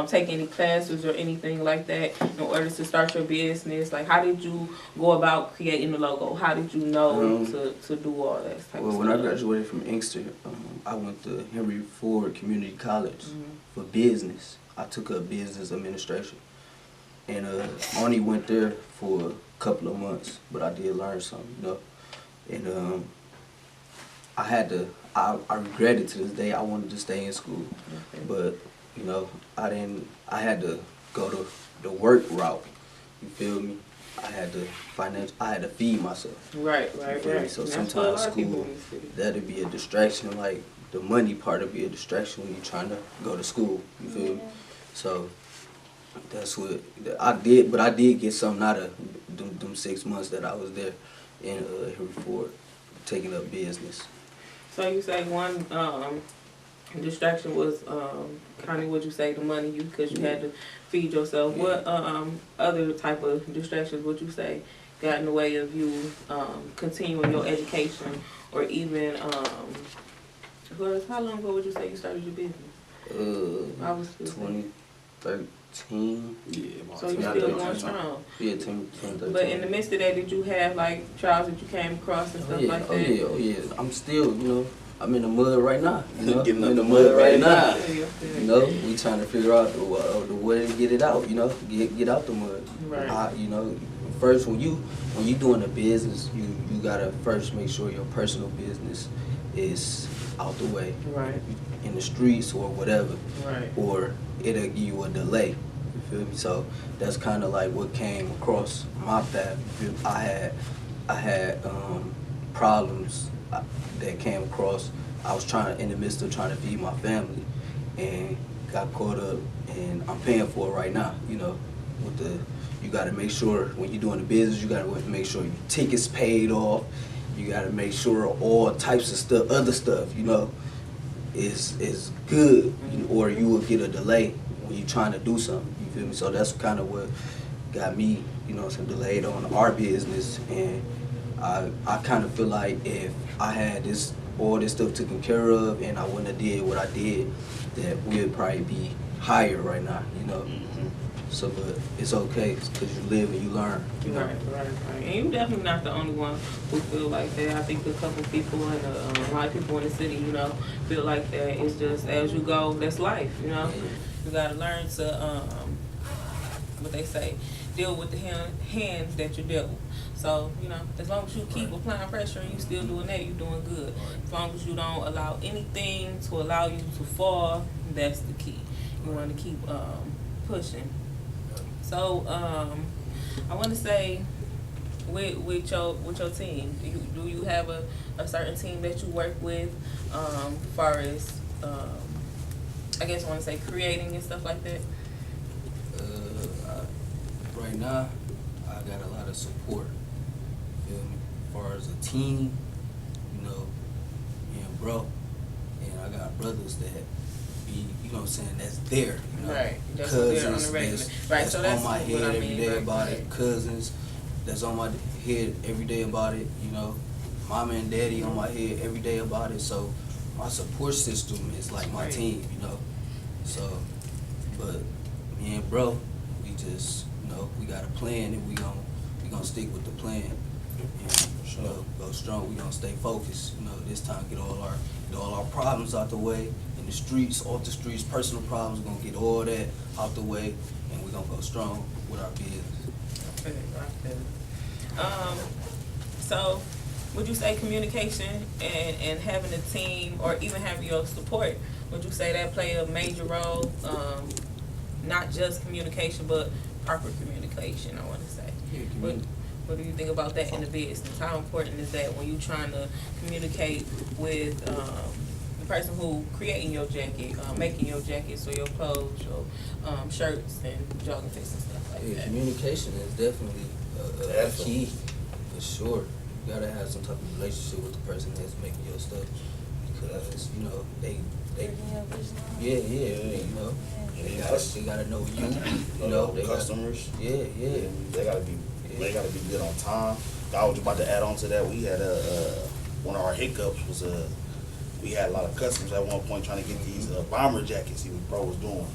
Take any classes or anything like that in order to start your business? Like, how did you go about creating the logo? How did you know to do all that type Well, of when I stuff? graduated from Inkster, I went to Henry Ford Community College for business. I took up business administration, and I only went there for a couple of months, but I did learn something, you know. And I had to. I regret it to this day. I wanted to stay in school, but you know, I didn't. I had to go the work route. You feel me? I had to feed myself. Right. So And that's what a sometimes lot of people school, in the city. that'd be a distraction. Like the money part would be a distraction when you're trying to go to school. You feel me? So that's what I did. But I did get something out of them 6 months that I was there in Henry Ford, taking up business. So you say one distraction was kind of what you say the money because you had to feed yourself. Yeah. What other type of distractions would you say got in the way of you continuing your education or even how long ago would you say you started your business? I was 2013. Yeah, So you still going strong. Yeah, 2013. But in the midst of that, did you have like trials that you came across and stuff like that? Oh yeah. I'm still, you know, I'm in the mud right now. You know, Getting I'm in up the mud right now. Yeah. You know, we trying to figure out the way to get it out. You know, get out the mud. Right. You know, first when you doing a business, you gotta first make sure your personal business is out the way. Right. In the streets or whatever. Right. Or it'll give you a delay. You feel me? So that's kind of like what came across my path. I had problems that came across. I was in the midst of trying to feed my family, and got caught up, and I'm paying for it right now. You know, you got to make sure when you're doing the business, you got to make sure your tickets paid off. You got to make sure all types of stuff, other stuff, you know, is good, or you will get a delay when you're trying to do something. You You feel me? So that's kind of what got me, you know what I'm saying, delayed on our business. And I kind of feel like if I had all this stuff taken care of and I wouldn't have did what I did, that we'd probably be higher right now, you know. So, but it's okay because you live and you learn. You know? Right. And you're definitely not the only one who feel like that. I think a couple people and a lot of people in the city, you know, feel like that. It's just as you go, that's life, you know. You gotta learn to, what they say, deal with the hands that you dealt with. So, you know, as long as you keep applying pressure and you still doing that, you're doing good. As long as you don't allow anything to allow you to fall, that's the key. You want to keep pushing. So, I want to say, with your team, do you have a certain team that you work with, as far as, I guess I want to say creating and stuff like that? Right now, I got a lot of support. You feel me? As far as a team, you know, and bro, and I got brothers that be, you know what I'm saying, that's there, you know. Right. That's Cousins there on the regular. Right. that's So that's on my what head I every mean. day Right, about right. it. Cousins that's on my head every day about it, you know. Mama and daddy on my head every day about it. So my support system is like my Right. team, you know. So, but me and bro, we just, you know, we got a plan and we gonna stick with the plan. And, you know, go strong. We gonna stay focused. You know, this time get all our problems out the way in the streets, off the streets, personal problems. We're gonna get all that out the way, and we're gonna go strong with our business. So, would you say communication and having a team, or even having your support, would you say that play a major role? Not just communication, but proper communication, I want to say. Yeah, What do you think about that in the business? How important is that when you're trying to communicate with the person who creating your jacket, making your jackets or your clothes, your shirts and jogging fits and stuff like Yeah, that? communication is definitely a key, for sure. You gotta have some type of relationship with the person that's making your stuff, because, you know, they you know, they gotta know you know, they customers. Yeah. They gotta be good on time. I was about to add on to that. We had one of our hiccups was we had a lot of customers at one point trying to get these bomber jackets. Bro was doing,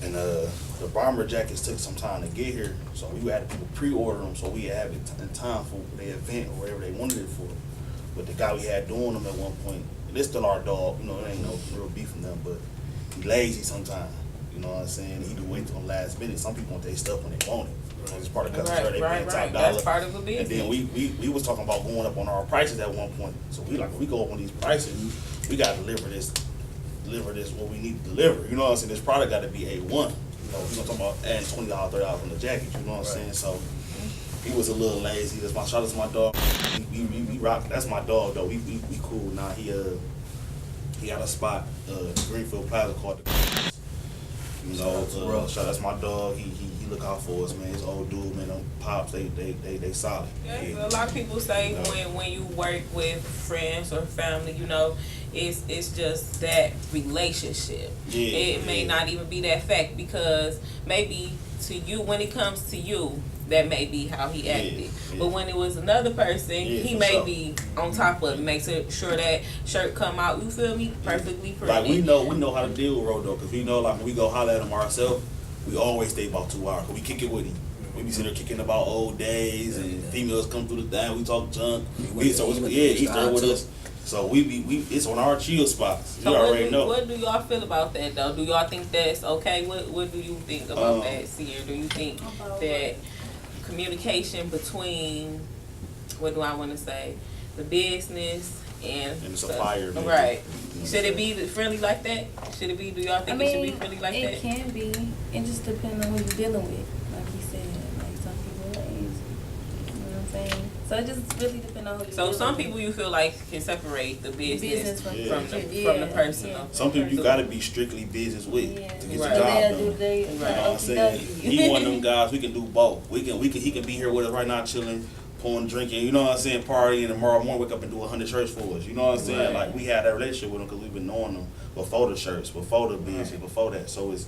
and the bomber jackets took some time to get here. So we had people pre-order them so we have it in time for their event or whatever they wanted it for. But the guy we had doing them at one point, and it's still our dog. You know, it ain't no real beef from them, but he lazy sometimes. You know what I'm saying? He do wait till the last minute. Some people want their stuff when they want it. It's part of customer service. They paying top dollar. That's part of a business. And then we was talking about going up on our prices at one point. So we like, if we go up on these prices, we gotta deliver this what we need to deliver. You know what I'm saying? This product gotta be A1. You know, we're gonna talk about adding $20, $30 on the jacket. You know what I'm saying? So he was a little lazy. That's my shout out to my dog. We rock. That's my dog though. We cool now. He got a spot, Greenfield Plaza called the. You know, that's my dog. He look out for us, man. He's old dude, man. Them pops, they solid. Yeah, a lot of people say when you work with friends or family, you know, it's just that relationship. It may not even be that fact, because maybe to you, when it comes to you, that may be how he acted. But when it was another person, he may be on top of it, makes sure that shirt come out, you feel me, perfectly pretty. Like we know how to deal with Rodo, because we know, like, when we go holler at him ourselves, we always stay about 2 hours, because we kick it with him. We be sitting there kicking about old days, and females come through the thing, we talk junk. He's there with us. So it's on our chill spots. So you already know. What do y'all feel about that though? Do y'all think that's okay? What do you think about that, Sierra? Do you think that communication between, what do I want to say, the business and the supplier, right? Should it be friendly like that? Should it be? Do y'all think it should be friendly like that? It can be. It just depends on who you're dealing with. Like you said, like some people are easy. You know what I'm saying? So it just really depends on who you're So dealing some with. people you feel like can separate the business from the personal. Some people you gotta be strictly business with to get your job done. You know what I'm saying? He one of them guys. We can do both. He can be here with us right now, chilling, pouring, drinking. You know what I'm saying? Partying, and tomorrow morning wake up and do 100 shirts for us. You know what I'm saying? Like, we had that relationship with him because we've been knowing them before the shirts, before the business, before that. So it's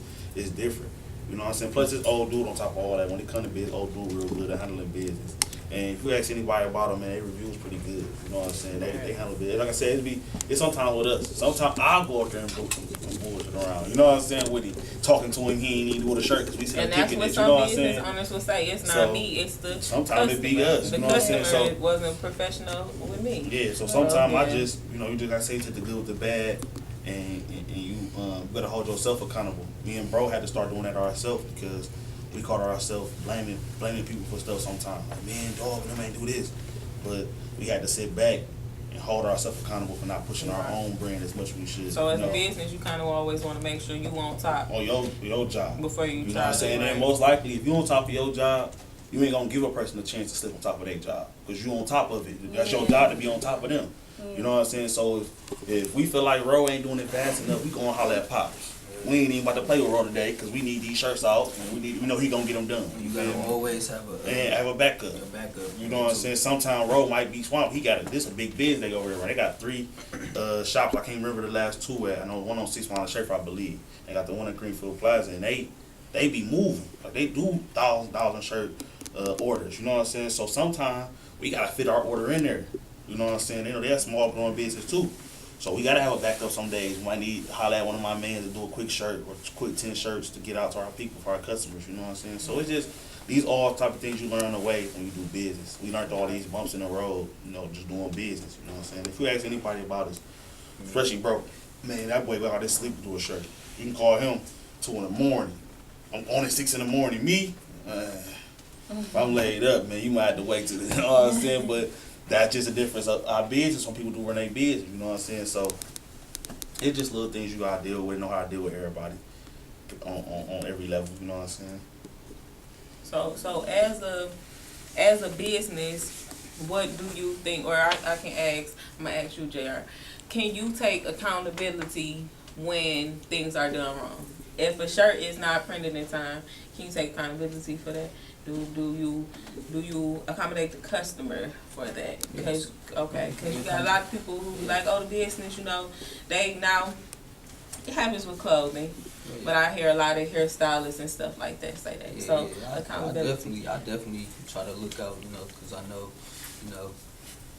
different. You know what I'm saying? Plus, this old dude on top of all that. When it comes to business, old dude real good at handling business. And if you ask anybody about them, man, their reviews pretty good. You know what I'm saying? They handle business. Like I said, it's sometimes with us. Sometimes I'll go up there and bullshit around. You know what I'm saying? With him, talking to him, he ain't even with a shirt because we see him kicking it. You know what I'm saying? And that's what some business owners will say. It's not me, it's the sometimes it be us. You know what I'm saying? So it wasn't professional with me. Yeah, so sometimes I just, you know, you just gotta say take the good with the bad, and you gotta hold yourself accountable. Me and bro had to start doing that ourselves because we caught ourselves blaming people for stuff sometimes. Like, man, dog, them ain't do this. But we had to sit back and hold ourselves accountable for not pushing our own brand as much as we should. So as a business, you kind of always want to make sure you on top. On your job. Before you know what I'm saying? And most likely, if you on top of your job, you ain't gonna give a person a chance to slip on top of their job because you on top of it. That's your job to be on top of them. You know what I'm saying? So if we feel like Ro ain't doing it fast enough, we gonna holler at Pops. We ain't even about to play with Ro today because we need these shirts out and we know he gonna get them done. You gotta always have a backup. You know what I'm saying? Sometimes Ro might be swamped. He got this a big business they over there. Right? They got 3 shops. I can't remember the last 2 at. I know one on 6 Mile and Schaefer, I believe. They got the one in Greenfield Plaza, and they be moving. Like they do thousand shirt orders. You know what I'm saying? So sometimes we gotta fit our order in there. You know what I'm saying? You know, they're small growing business too. So we gotta have a backup some days. We might need to holler at one of my men to do a quick shirt or quick 10 shirts to get out to our people, for our customers, you know what I'm saying? So it's just these all type of things you learn the way when you do business. We learned all these bumps in the road, you know, just doing business, you know what I'm saying? If you ask anybody about us, especially bro, man, that boy got this sleep through a shirt. You can call him 2 in the morning. I'm on at 6 in the morning. Me, if I'm laid up, man, you might have to wait till, you know what I'm saying? But that's just a difference of our business. Some people do run their business, you know what I'm saying? So it's just little things you gotta deal with, know how to deal with everybody on every level, you know what I'm saying? So as a business, what do you think, or I can ask, I'm gonna ask you, JR, can you take accountability when things are done wrong? If a shirt is not printed in time, can you take accountability for that? Do you accommodate the customer for that? Because you got a lot of people who like, oh, the business, you know, they now, it happens with clothing, but I hear a lot of hairstylists and stuff like that say that. So accountability. I definitely try to look out, you know, because I know, you know,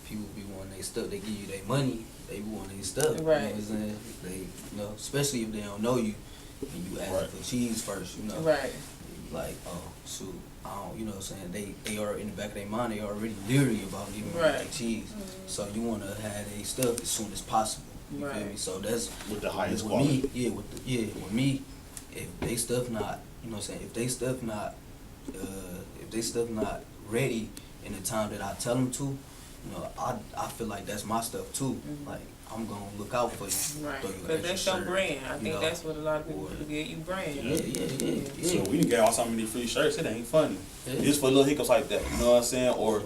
people be wanting their stuff. They give you their money, they be wanting their stuff. Right. You know what I'm saying? They, you know, especially if they don't know you, and you ask for cheese first, you know. Right. Like, oh, shoot, I don't, you know what I'm saying? They are in the back of their mind, they already leery about giving you their cheese. Mm-hmm. So you want to have their stuff as soon as possible. You feel me? So that's with the highest with quality. Me, with me, if they stuff not, you know what I'm saying? If they stuff not ready in the time that I tell them to, you know, I feel like that's my stuff too. Mm-hmm. Like, I'm gonna look out for you. Right. Because that's your brand. I think that's what a lot of people do. Get you brand. Yeah. So we can get all some of these free shirts. It ain't funny. Yeah. Just for little hiccups like that. You know what I'm saying? Or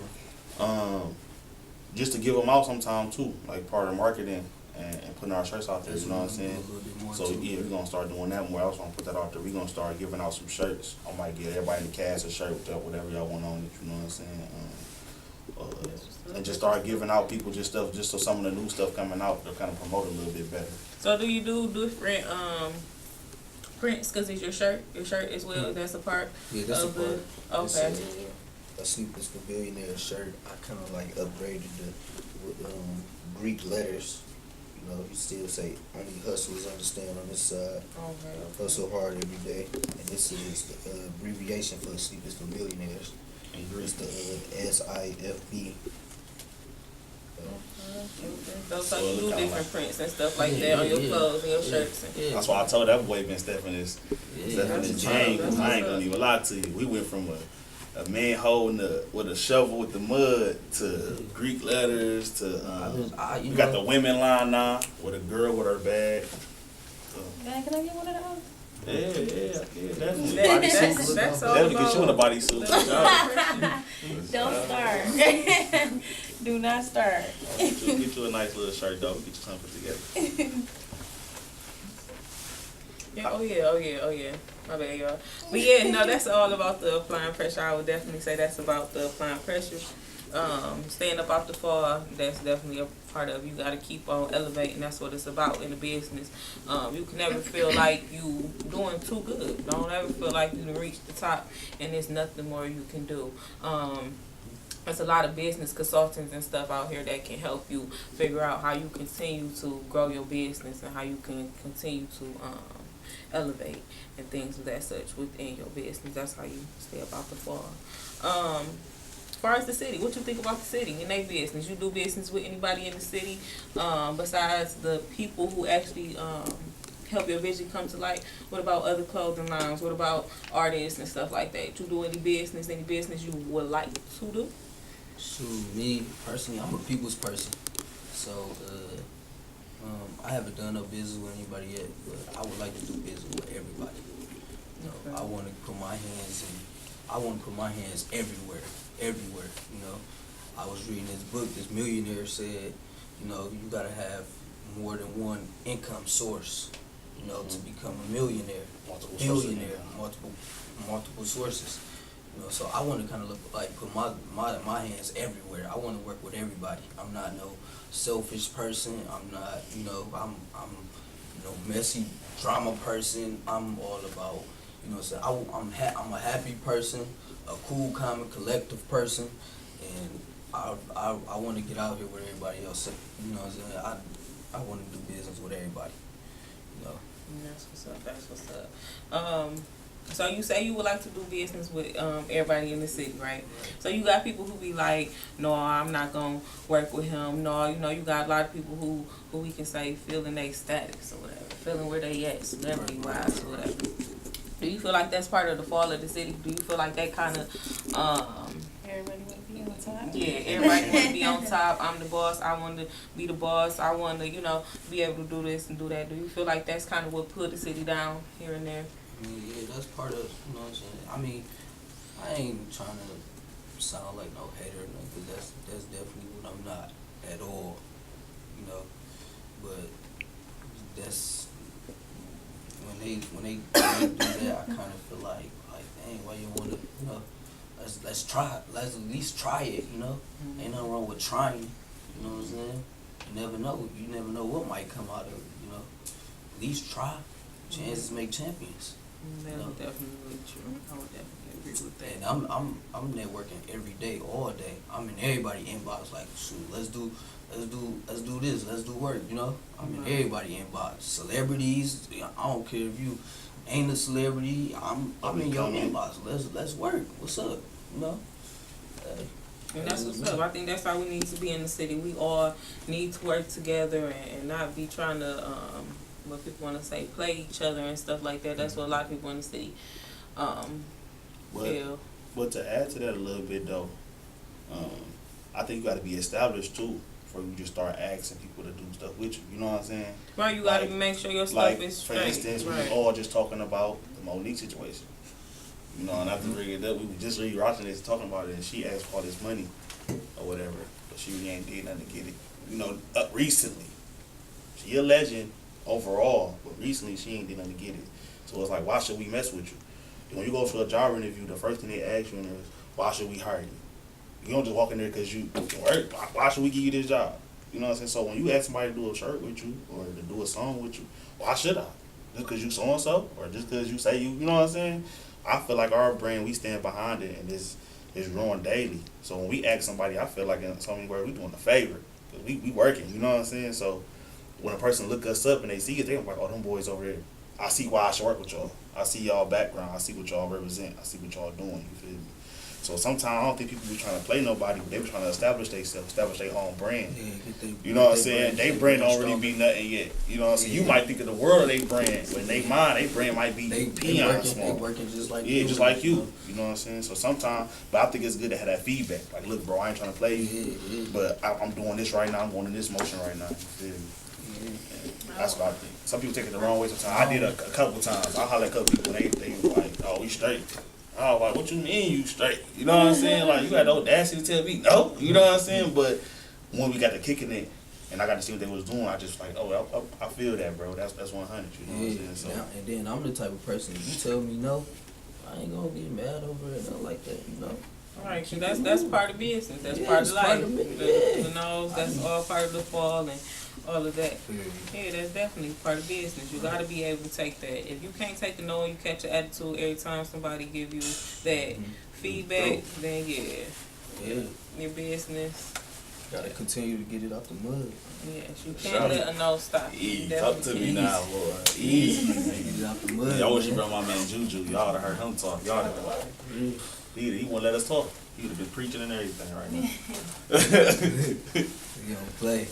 just to give them out sometime too, like part of marketing and putting our shirts out there. You know what I'm saying? So yeah, we're gonna start doing that more. I also want to put that out there. We're gonna start giving out some shirts. I might get everybody in the cast a shirt with whatever y'all want on it. You know what I'm saying? And just start giving out people just stuff, just so some of the new stuff coming out, they'll kind of promote it a little bit better. So do you do different prints? Cause it's your shirt as well. Mm-hmm. That's a part. Yeah, that's of a part. Okay. It's a Sleepless for Billionaire shirt. I kind of like upgraded it with Greek letters. You know, you still say only hustlers understand on this side. Okay. Hustle hard every day, and this is the abbreviation for Sleepless for Millionaires. It's the SIFB. So you do different prints and stuff like that on your clothes and your shirts. And that's why I told that boy been stepping his James. I ain't gonna even lie to you. We went from a man holding with a shovel with the mud to Greek letters to we got the women line now with a girl with her bag. Man, can I get one of those? Yeah, definitely. That's all definitely get you in a bodysuit. Don't start. Do not start. Get you a nice little shirt, though. Get you something together. Yeah, oh yeah. My bad, y'all. But yeah, no, that's all about the applying pressure. I would definitely say that's about the applying pressure. Staying up off the fall, that's definitely a part of it. You got to keep on elevating. That's what it's about in the business. You can never feel like you doing too good. Don't ever feel like you reached the top and there's nothing more you can do. There's a lot of business consultants and stuff out here that can help you figure out how you continue to grow your business and how you can continue to elevate and things of that such within your business. That's how you stay up off the fall. As far as the city, what you think about the city and their business? You do business with anybody in the city besides the people who actually help your vision come to light? What about other clothing lines? What about artists and stuff like that? You do any business you would like to do? So me personally, I'm a people's person. So I haven't done no business with anybody yet, but I would like to do business with everybody. You know, I want to put my hands everywhere. You know, I was reading this book. This millionaire said, you know, you gotta have more than one income source, you know, to become a millionaire, billionaire, multiple sources. You know, so I want to kind of look like put my hands everywhere. I want to work with everybody. I'm not no selfish person. I'm not, you know, I'm no messy drama person. I'm all about, you know, so I'm a happy person, a cool, calm, collective person, and I want to get out here with everybody else. You know what I'm saying? I want to do business with everybody. You know. That's what's up. That's what's up. So you say you would like to do business with everybody in the city, right? So you got people who be like, no, I'm not gonna work with him. No, you know, you got a lot of people who we can say feeling their status or whatever, feeling where they at, celebrity wise or whatever. Do you feel like that's part of the fall of the city? Do you feel like that kind of Everybody want to be on top. yeah, everybody want to be on top. I'm the boss. I want to be the boss. I want to, you know, be able to do this and do that. Do you feel like that's kind of what put the city down here and there? Yeah, that's part of, you know what I'm saying? I mean, I ain't trying to sound like no hater or nothing, because that's definitely what I'm not at all, you know. But that's when they do that, I kind of feel like dang, why you want to, you know, let's try it. Let's at least try it, you know. Ain't nothing wrong with trying, you know what I'm saying? You never know. You never know what might come out of it, you know. At least try. Chances make champions. That's definitely true. I would definitely agree with that. And I'm networking every day, all day. I'm in everybody inbox like, shoot, let's do this, let's do work, you know. I'm in everybody inbox. Celebrities, I don't care if you ain't a celebrity. I'm in your inbox. Let's work. What's up, you know? And that's what's up. I think that's how we need to be in the city. We all need to work together and not be trying to what people want to say, play each other and stuff like that. That's what a lot of people in the city feel. But to add to that a little bit though, I think you got to be established too before you just start asking people to do stuff with you. You know what I'm saying? Right, you got to make sure your stuff is straight. For instance, we all just talking about the Monique situation. You know, and after bring it up, we were just really watching this, talking about it, and she asked for all this money or whatever, but she really ain't did nothing to get it. You know, recently, she a legend overall, but recently she ain't did nothing to get it. So it's like, why should we mess with you? And when you go for a job interview, the first thing they ask you is, why should we hire you? You don't just walk in there because you can work. Why should we give you this job? You know what I'm saying? So when you ask somebody to do a shirt with you or to do a song with you, why should I? Just because you so and so, or just because you say you know what I'm saying? I feel like our brand, we stand behind it, and it's growing daily. So when we ask somebody, I feel like in so many words, we doing a favor. Cause we working, you know what I'm saying? So when a person look us up and they see it, they're like, oh, them boys over there. I see why I should work with y'all. I see y'all background. I see what y'all represent. I see what y'all doing. You feel me? So sometimes I don't think people be trying to play nobody, but they be trying to establish themselves, establish their own brand. Yeah, you know what I'm saying? They brand don't really be nothing yet. You know what I'm saying? You might think of the world of their brand, but in their mind, their brand might be peon small. They working just like you. Yeah, just like you. You know what I'm saying? So sometimes, but I think it's good to have that feedback. Like, look, bro, I ain't trying to play you, but I'm doing this right now. I'm going in this motion right now. You feel me? That's what I think. Some people take it the wrong way sometimes. I did a couple times. I holler at a couple people, and they were like, oh, we straight. I was like, what you mean you straight? You know what I'm saying? Like, you got the audacity to tell me no. You know what I'm saying? But when we got to kicking it, and I got to see what they was doing, I just like, oh, I feel that, bro. That's 100. You know what I'm saying? So, and then I'm the type of person, if you tell me no, I ain't gonna get mad over it, nothing like that, you know. All right, so that's part of business. That's Yeah, part it's of part life. of it, The yeah. nose, that's all part of the fall and all of that. Period. Yeah, that's definitely part of business. You gotta be able to take that. If you can't take the no, you catch an attitude every time somebody give you that feedback, then Yeah, your business. gotta continue to get it out the mud. Yes, you can't let a no stop. You Talk to definitely me can't. now, boy. Easy. Get it out the mud. I wish you man. brought my man Juju. Y'all would have heard him talk. Y'all would have been like, he wouldn't let us talk. He would have been preaching and everything right now. You don't play.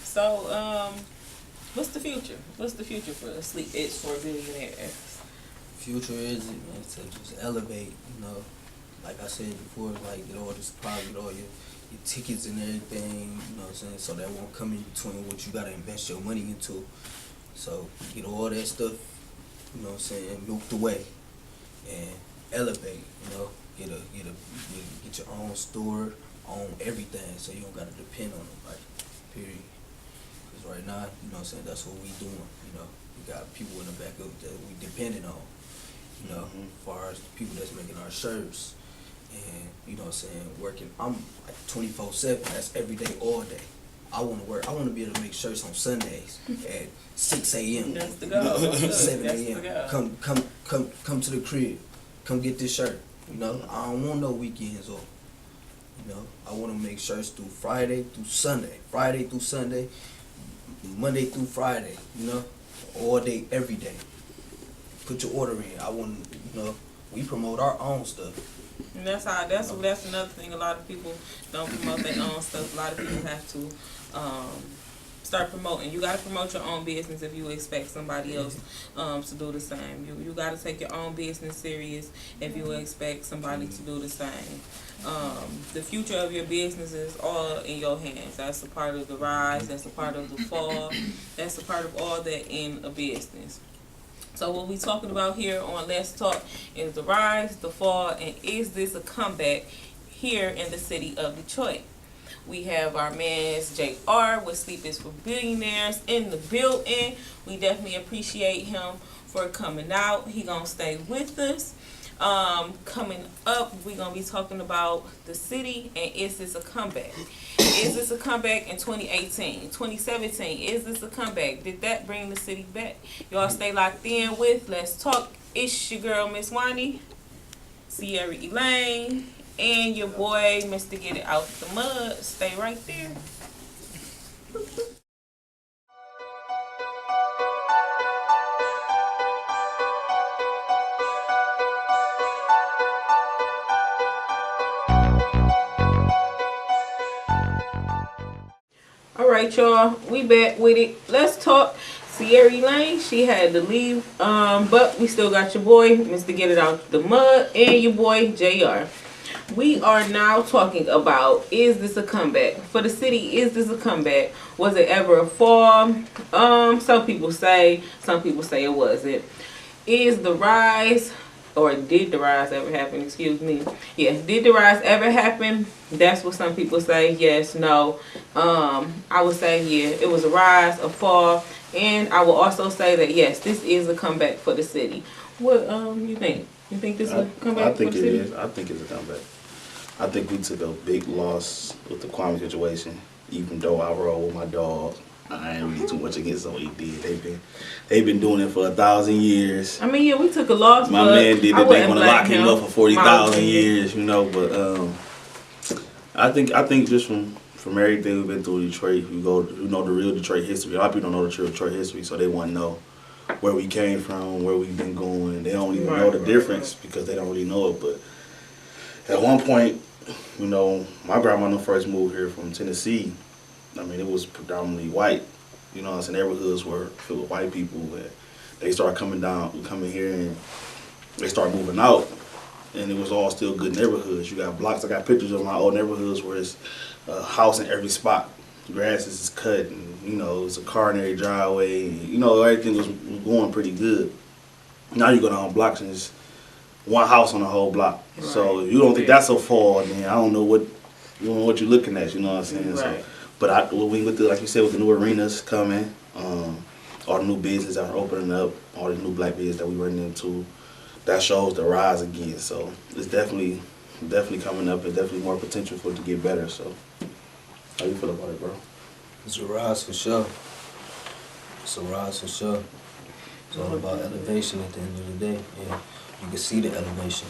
So, what's the future? What's the future for Sleep It's for Billionaires? Future is to just elevate, you know. Like I said before, like get all the supplies, get all your tickets and everything, you know what I'm saying? So that won't come in between what you gotta invest your money into. So get all that stuff, you know what I'm saying, milked away and elevate, you know. Get your own store, own everything, so you don't gotta depend on nobody. Period. Cause right now, you know what I'm saying, that's what we doing, you know. We got people in the back of that we depending on, you know, as far as the people that's making our shirts. And, you know what I'm saying, working, I'm like 24/7, that's every day, all day. I wanna work, I wanna be able to make shirts on Sundays at 6 a.m. That's the goal. 7 That's the a.m. goal. Come to the crib. Come get this shirt. You know, I don't want no weekends off. You know, I want to make shirts through Friday through Sunday. Friday through Sunday, Monday through Friday, you know, all day, every day. Put your order in. I want, you know, we promote our own stuff. And that's another thing. A lot of people don't promote their own stuff. A lot of people have to start promoting. You got to promote your own business if you expect somebody else to do the same. You got to take your own business serious if you expect somebody to do the same. The future of your business is all in your hands. That's a part of the rise. That's a part of the fall. That's a part of all that in a business. So what we talking about here on Let's Talk is the rise, the fall, and is this a comeback here in the city of Detroit? We have our man's JR with Sleep Is for Billionaires in the building. We definitely appreciate him for coming out. He gonna stay with us. Coming up, we're gonna be talking about the city and is this a comeback? Is this a comeback in 2018, 2017? Is this a comeback? Did that bring the city back? Y'all stay locked in with Let's Talk. It's your girl, Miss Wani, Sierra Elaine, and your boy, Mr. Get It Out the Mud. Stay right there. All right, y'all. We back with it. Let's talk. Sierra Elaine, she had to leave, but we still got your boy, Mr. Get It Out the Mud, and your boy, JR. We are now talking about, is this a comeback? For the city, is this a comeback? Was it ever a fall? Some people say it wasn't. Is the rise, or did the rise ever happen? Excuse me. Yes, did the rise ever happen? That's what some people say. Yes, no. I would say, yeah, it was a rise, a fall, and I will also say that, yes, this is a comeback for the city. What you think? You think this is a comeback for the city? Is. I think it's a comeback. I think we took a big loss with the Kwame situation. Even though I roll with my dog, I ain't really too much against what he did. They've been doing it for 1,000 years. I mean, yeah, we took a loss. My man did that. They want to lock him up for 40,000 opinion. years, you know. But I think just from everything we've been through in Detroit, you know the real Detroit history. A lot of people don't know the real Detroit history, so they want to know where we came from, where we've been going. They don't even know the difference because they don't really know it. But at one point, you know, my grandmother first moved here from Tennessee. I mean, it was predominantly white. You know, it's neighborhoods were filled with white people. And they started coming here, and they started moving out. And it was all still good neighborhoods. You got blocks. I got pictures of my old neighborhoods where it's a house in every spot. The grass is cut, and you know, it's a car in every driveway. And, you know, everything was going pretty good. Now you go down blocks and it's one house on the whole block. Right. So if you don't think that's a fall, then I don't know what you're looking at. You know what I'm saying? Right. So, but with the, like you said, with the new arenas coming, all the new businesses that are opening up, all the new black business that we running into, that shows the rise again. So it's definitely definitely coming up. There's definitely more potential for it to get better. So, how you feel about it, bro? It's a rise for sure. It's a rise for sure. It's all about elevation at the end of the day. And you can see the elevation.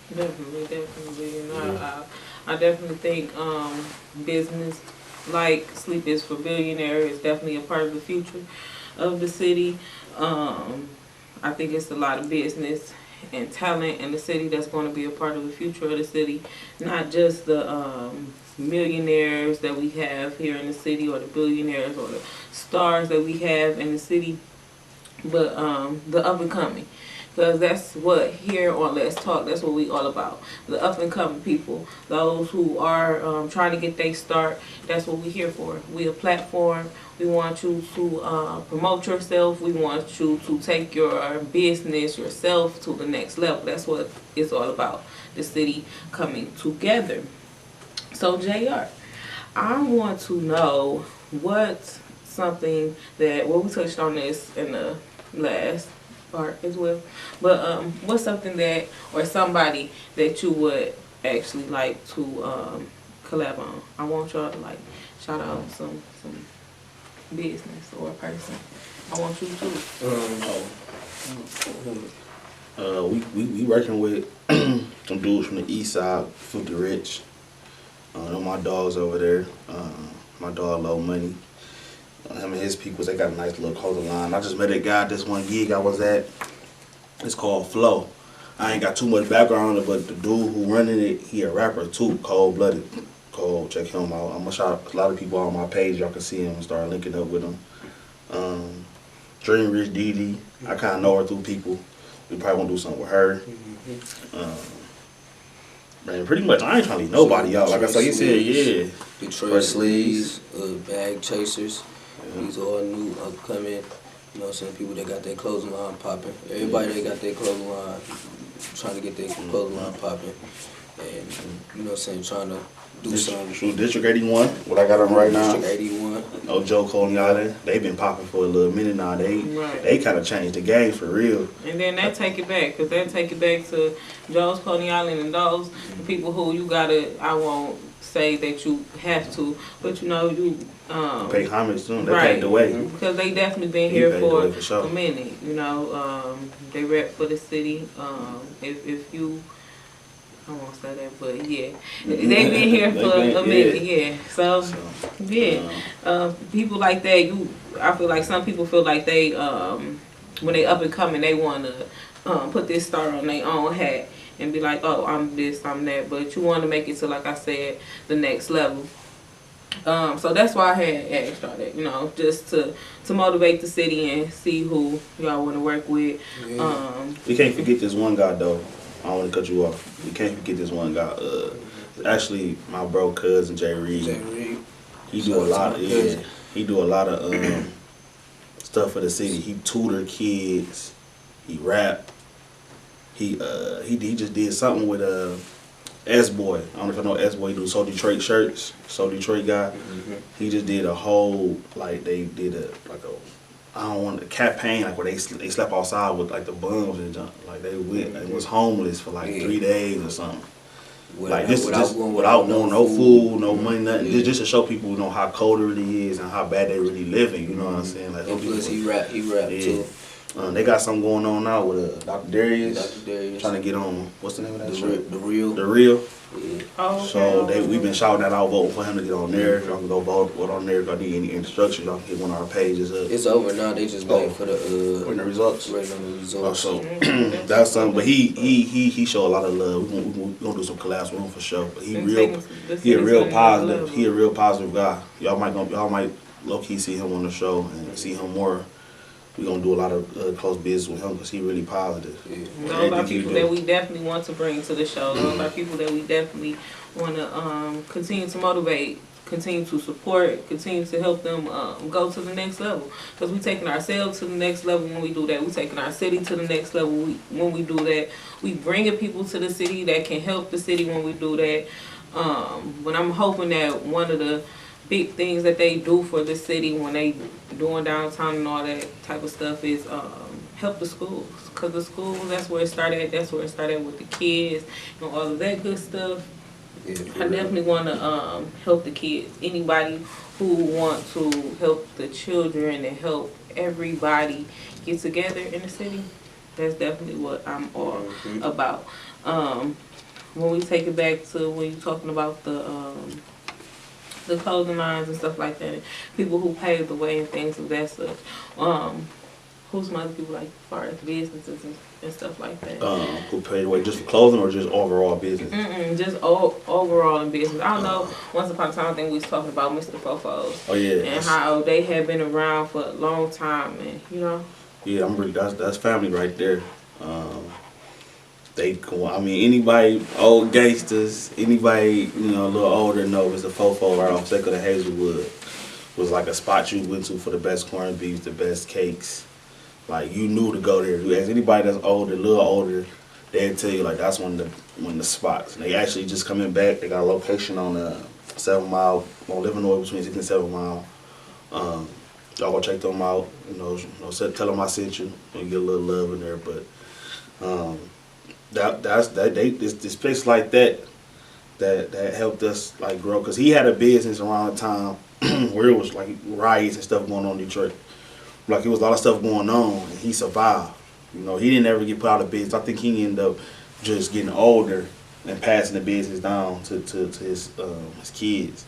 Definitely. You know, I definitely think business like Sleep is for Billionaires is definitely a part of the future of the city. I think it's a lot of business and talent in the city that's going to be a part of the future of the city. Not just the millionaires that we have here in the city, or the billionaires, or the stars that we have in the city, but the up and coming. Because that's what here on Let's Talk, that's what we all about. The up and coming people, those who are trying to get their start, that's what we're here for. We a platform. We want you to promote yourself. We want you to take your business, yourself to the next level. That's what it's all about, the city coming together. So JR, I want to know what's something that, well, we touched on this in the last part as well, but what's something that, or somebody that you would actually like to collab on? I want y'all to like shout out some business or person. I want you to. We working with some dudes from the east side, Filthy Rich. They're my dogs over there. My dog Low Money. Him and his people, they got a nice little clothing line. I just met a guy at this one gig I was at. It's called Flow. I ain't got too much background on it, but the dude who running it, he a rapper too, cold-blooded. Cold, check him out. I'm gonna shout out a lot of people on my page. Y'all can see him and start linking up with him. Dream Rich Didi, I kind of know her through people. We probably gonna do something with her. Man, pretty much, I ain't trying to leave nobody, y'all. Like I said, you said, yeah. Detroit Sleeves, Bag Chasers. These all new, upcoming, you know what I'm saying, people that got their clothing line popping. Everybody that got their clothing line, trying to get their clothing line popping. And, you know what I'm saying, trying to do something. District 81, what I got on right now. District 81. No Joe Coloniale. They been popping for a little minute now. They kind of changed the game for real. And then they take it back, because they take it back to Joe's Coney Island and those the people who you gotta, I won't say that you have to, but you know, you pay homage to them. They right, paved the way. because they definitely been He here paved the for way for sure. a minute. You know, they rep for the city. If you, I won't say that, but yeah, they been here for a minute. Yeah, so yeah, people like that. I feel like some people feel like they when they up and coming, they want to put this star on their own hat and be like, oh, I'm this, I'm that. But you want to make it to, like I said, the next level. So that's why I had asked y'all that, you know, just to motivate the city and see who y'all want to work with. We can't forget this one guy though. I don't want to cut you off. We can't forget this one guy. Actually, my bro cousin Jay Reed. He do a lot of He do a lot of stuff for the city. He tutor kids. He rap. He just did something with S-Boy. I don't know if I know S-Boy. He do So Detroit shirts. So Detroit guy. He just did a whole, like, they did a campaign, like where they slept outside with like the bums and junk. Like they was homeless for like 3 days or something. Like just without no food, no money, nothing. Just to show people, you know, how cold it really is and how bad they really living. You know what I'm saying? Like and plus he rap too. They got something going on now with Dr. Darius. Trying to get on, what's the name of that shirt? The Real. The Real. Yeah. Oh, okay. So we've been shouting that out, voting for him to get on there. Y'all can go vote on there. If y'all need any instructions, y'all can hit one of our pages up. It's over now. They just waiting for the waiting the results. Waiting on the results. So that's something. But he show a lot of love. We gonna do some collabs with him for sure. But he a real positive. He a real positive guy. Y'all might low key see him on the show and see him more. We're going to do a lot of close business with him because he's really positive. Yeah. Those are people that we definitely want to bring to the show. Those are people that we definitely want to continue to motivate, continue to support, continue to help them go to the next level. Because we're taking ourselves to the next level when we do that. We're taking our city to the next level when we do that. We bringing people to the city that can help the city when we do that. But I'm hoping that one of the big things that they do for the city when they doing downtown and all that type of stuff is help the schools, because the schools, that's where it started. That's where it started with the kids and all of that good stuff. Yeah, I definitely want to help the kids. Anybody who want to help the children and help everybody get together in the city, that's definitely what I'm all about. When we take it back to when you're talking about the clothing lines and stuff like that, people who paved the way and things of that stuff. Who's some other people, like, as far as businesses and stuff like that? Who paid the way just for clothing or just overall business? Just overall in business. I don't know. Once upon a time, I think we was talking about Mr. Fofos. Oh yeah. And how they had been around for a long time, and you know. Yeah, that's family right there. I mean, anybody, old gangsters, anybody, a little older know Mr. Fofo right off Second of Hazelwood was like a spot you went to for the best corned beef, the best cakes. Like, you knew to go there. You ask anybody that's older, a little older, they'd tell you, like, that's one of the spots. And they actually just coming back. They got a location on 7 Mile, on Livernois between 6 and 7 Mile. Y'all go check them out. Tell them I sent you. And get a little love in there. But this place like that helped us, like, grow. Because he had a business around the time where it was, like, riots and stuff going on in Detroit. Like, it was a lot of stuff going on, and he survived. He didn't ever get put out of business. I think he ended up just getting older and passing the business down to his kids.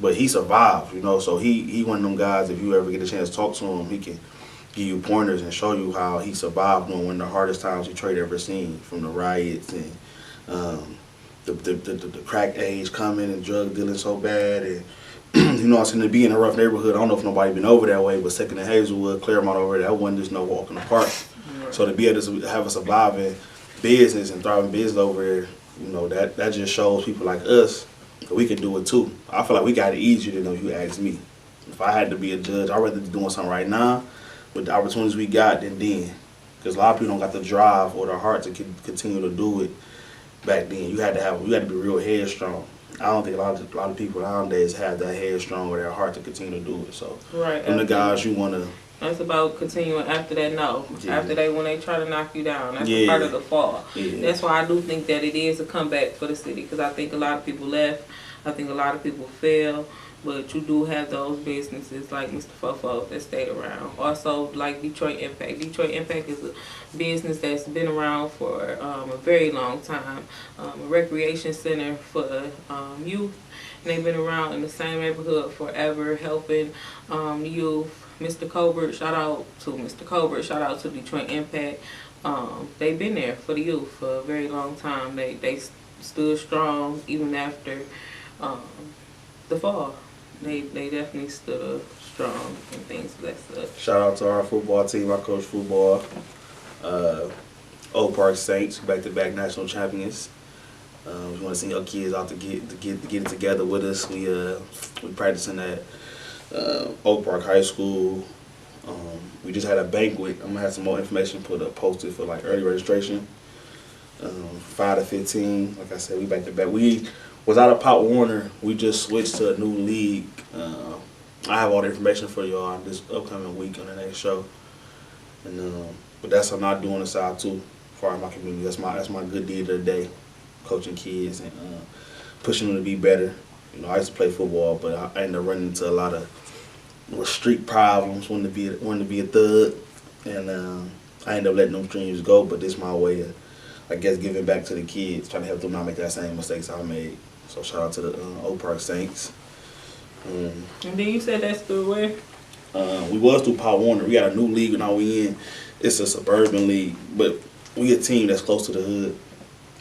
But he survived, so he one of them guys, if you ever get a chance to talk to him, he can give you pointers and show you how he survived during one of the hardest times Detroit ever seen, from the riots and the crack age coming and drug dealing so bad. And I seem to be in a rough neighborhood. I don't know if nobody been over that way, but Second and Hazelwood, Claremont over there, that wasn't just no walk in the park. So to be able to have a surviving business and thriving business over there, that just shows people like us that we can do it too. I feel like we got it easier than if you ask me. If I had to be a judge, I'd rather be doing something right now with the opportunities we got than then. Because a lot of people don't got the drive or the heart to continue to do it back then. You had to be real headstrong. I don't think a lot of people nowadays have that headstrong or that heart to continue to do it. So, right. Them the guys you want to. That's about continuing after that. No, Yeah. After when they try to knock you down, that's Yeah. a part of the fall. Yeah. That's why I do think that it is a comeback for the city, because I think a lot of people left. I think a lot of people fell. But you do have those businesses like Mr. Fofo that stayed around. Also, like Detroit Impact. Detroit Impact is a business that's been around for a very long time. A recreation center for youth. And they've been around in the same neighborhood forever, helping youth. Mr. Colbert, shout out to Mr. Colbert. Shout out to Detroit Impact. They've been there for the youth for a very long time. They stood strong even after the fall. They definitely stood strong and things of that stuff. Shout out to our football team. I coach football. Oak Park Saints, back-to-back national champions. We want to send our kids out to get it together with us. We practicing at Oak Park High School. We just had a banquet. I'm gonna have some more information posted for like early registration. 5 to 15. Like I said, we back-to-back. We was out of Pop Warner. We just switched to a new league. I have all the information for y'all this upcoming week on the next show. And but that's something I'm doing aside too, as far as my community. That's my good deed of the day, coaching kids and pushing them to be better. I used to play football, but I ended up running into a lot of street problems, wanting to be a thug, and I ended up letting them dreams go. But this is my way of, I guess, giving back to the kids, trying to help them not make that same mistakes I made. So shout out to the Oak Park Saints. And then you said that's through where? We was through Pop Warner. We got a new league now we in. It's a suburban league, but we a team that's close to the hood.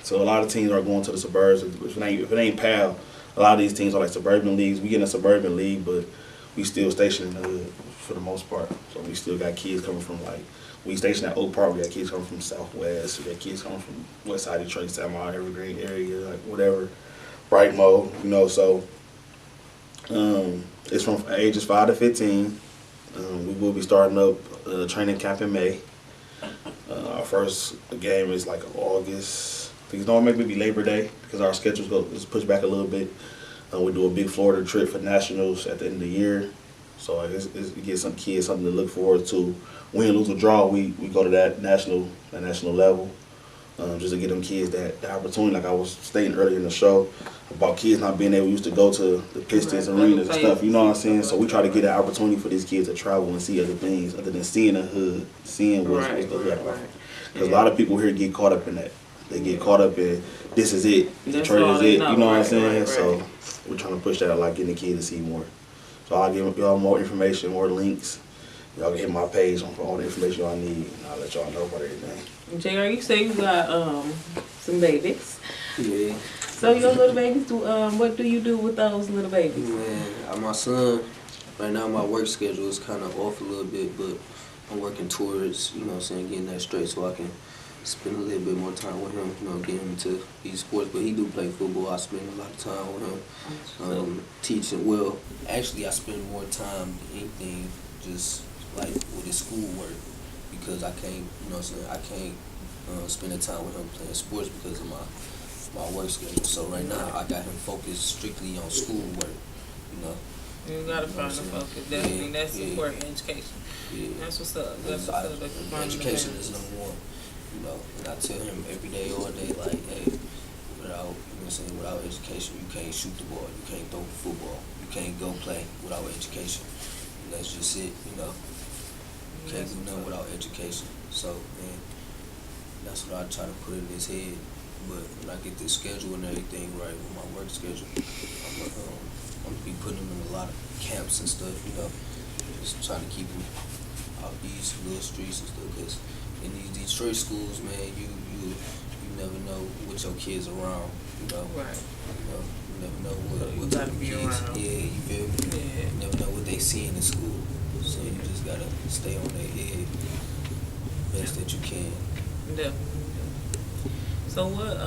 So a lot of teams are going to the suburbs. If it ain't PAL, a lot of these teams are like suburban leagues. We get in a suburban league, but we still stationed in the hood for the most part. So we still got kids coming from we stationed at Oak Park. We got kids coming from Southwest. We got kids coming from West Side Detroit, South Mile, Evergreen area, whatever. Brightmo, so it's from ages 5 to 15. We will be starting up training camp in May. Our first game is August. I think it's normally maybe Labor Day because our schedule is pushed back a little bit. We do a big Florida trip for nationals at the end of the year. So like, it gives some kids something to look forward to. Win, lose, or draw, we go to that national level. Just to get them kids that opportunity, like I was stating earlier in the show, about kids not being able used to go to the Pistons arenas and stuff, you know what I'm saying? So we try to get an opportunity for these kids to travel and see other things other than seeing the hood, seeing what's the hood like. Because a lot of people here get caught up in that. They get caught up in, this is it, Detroit is it, you know what I'm saying? So we're trying to push that out, like getting the kids to see more. So I'll give y'all more information, more links. Y'all can hit my page for all the information y'all need, and I'll let y'all know about everything. JR, you say you got some babies. Yeah. So your little babies do what do you do with those little babies? Man, my son, right now my work schedule is kind of off a little bit, but I'm working towards, you know what I'm saying, getting that straight so I can spend a little bit more time with him, you know, getting him into these sports. But he do play football. I spend a lot of time with him, teaching. Well, actually, I spend more time than anything just like with his schoolwork because I can't, you know what I'm saying, I can't spend the time with him playing sports because of my work schedule. So right now, I got him focused strictly on schoolwork, you know. You gotta find the focus. Definitely, that's important. Education. Yeah. That's what's up. That's what's up. Education is number one. You know, and I tell him every day, all day, like, hey, without, you know what I'm saying, without education, you can't shoot the ball, you can't throw the football, you can't go play without education. And that's just it, you know. You can't do nothing without education. So, man, that's what I try to put in his head. But when I get this schedule and everything right with my work schedule, I'm gonna be putting him in a lot of camps and stuff, you know, just trying to keep him out these little streets and stuff, because in these Detroit schools, man, you never know what your kids around, you know. Right. You know, you never know You what gotta type of be kids. around. Yeah, you feel me? Yeah. You never know what they see in the school, so you just gotta stay on their head best that you can. Definitely. So what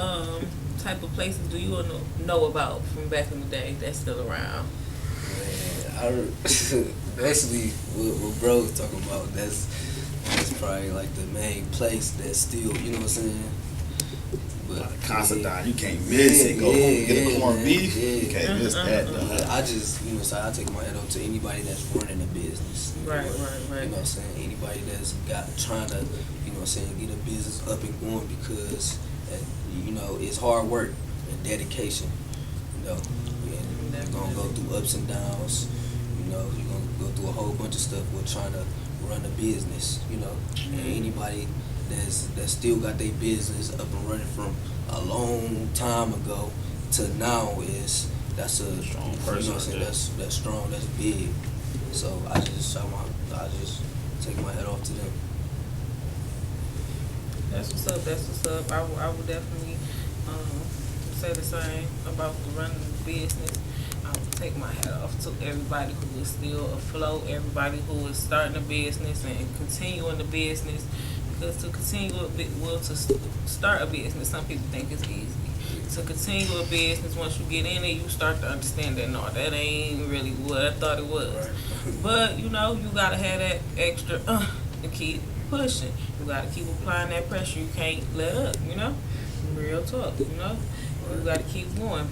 type of places do you know about from back in the day that's still around? Man, basically what bro was talking about, that's probably like the main place that's still, you know what I'm saying? But Constantine, you can't miss it. Go home and get a corned beef. You can't miss that. But I just, you know, so I take my head up to anybody that's running a business. Right. You know what I'm saying? Anybody that's trying to, you know what I'm saying, get a business up and going, because, you know, it's hard work and dedication, you know. And you're going to go through ups and downs, you know. You're going to go through a whole bunch of stuff with trying to run a business, you know. And anybody that still got their business up and running from a long time ago to now that's a strong person. You know what I'm saying? That's strong. That's big. So I just take my hat off to them. That's what's up. That's what's up. I would definitely say the same about the running the business. I would take my hat off to everybody who is still afloat, everybody who is starting a business and continuing the business. Because to continue to start a business, some people think it's easy. To continue a business, once you get in it, you start to understand that no, that ain't really what I thought it was. Right. But you know, you gotta have that extra to keep pushing. You gotta keep applying that pressure. You can't let up. You know, real talk. You know, you gotta keep going.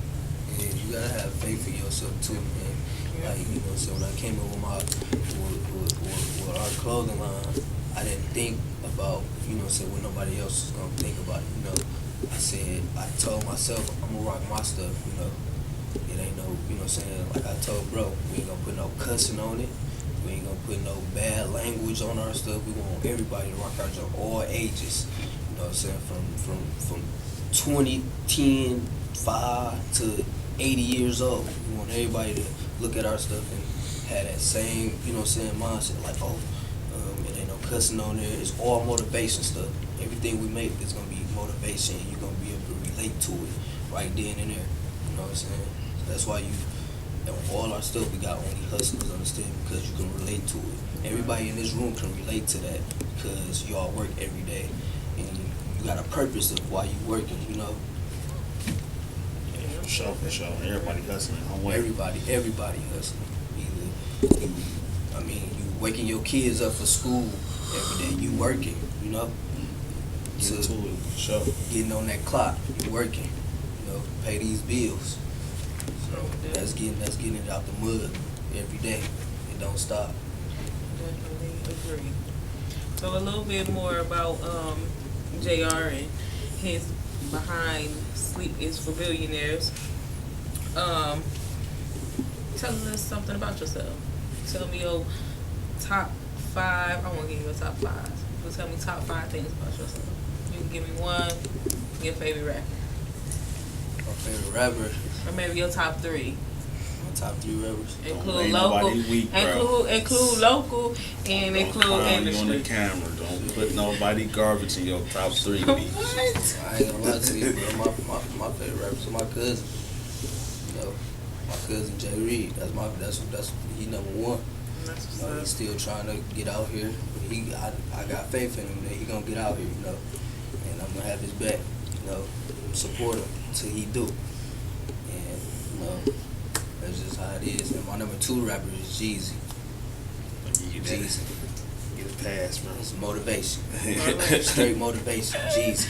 Yeah, you gotta have faith in yourself too, man. Yeah. Like, you know, so when I came up with our clothing line, I didn't think about, you know, what nobody else is gonna think about it. You know, I told myself I'm gonna rock my stuff. You know, it ain't no, you know what I'm saying. Like I told bro, we ain't gonna put no cussing on it. We ain't gonna put no bad language on our stuff. We want everybody to rock our stuff, all ages. You know what I'm saying, from 20, 10, 5 to 80 years old. We want everybody to look at our stuff and have that same, you know what I'm saying, mindset. Like, it ain't no cussing on there. It's all motivation stuff. Everything we make is gonna be motivation. You're gonna be able to relate to it right then and there. You know what I'm saying? So that's why all our stuff, we got only hustlers, understand, because you can relate to it. Everybody in this room can relate to that because y'all work every day and you got a purpose of why you working, you know. For sure. Everybody hustling. Everybody hustling. You waking your kids up for school every day. You working, you know. Get to it. For sure. Getting on that clock. You working, you know. Pay these bills. So that's getting it out the mud every day. don't stop. Definitely agree. So a little bit more about JR and his behind Sleep is for Billionaires. Um, Tell us something about yourself. Tell me your top 5. I want to give you a top 5. So tell me top 5 things about yourself. You can give me one. Your favorite rapper, My favorite rapper, or maybe your top 3. my top 3 rappers. Include Ain't local, nobody weak, bro. include local, and Don't include clown you on industry. the camera. Don't put nobody garbage in your top 3 beats. What? I ain't gonna lie to you, bro. My favorite rappers are my cousin. You know, my cousin Jay Reed. That's he number 1. That's You know, he's what's up. still trying to get out here. But I got faith in him that he gonna get out here, you know. And I'm gonna have his back, you know, support him till he do. And, you know, that's just how it is. And my number 2 rapper is Jeezy. You Jeezy. Get a pass, bro. It's motivation. Motivation. Straight motivation. Jeezy.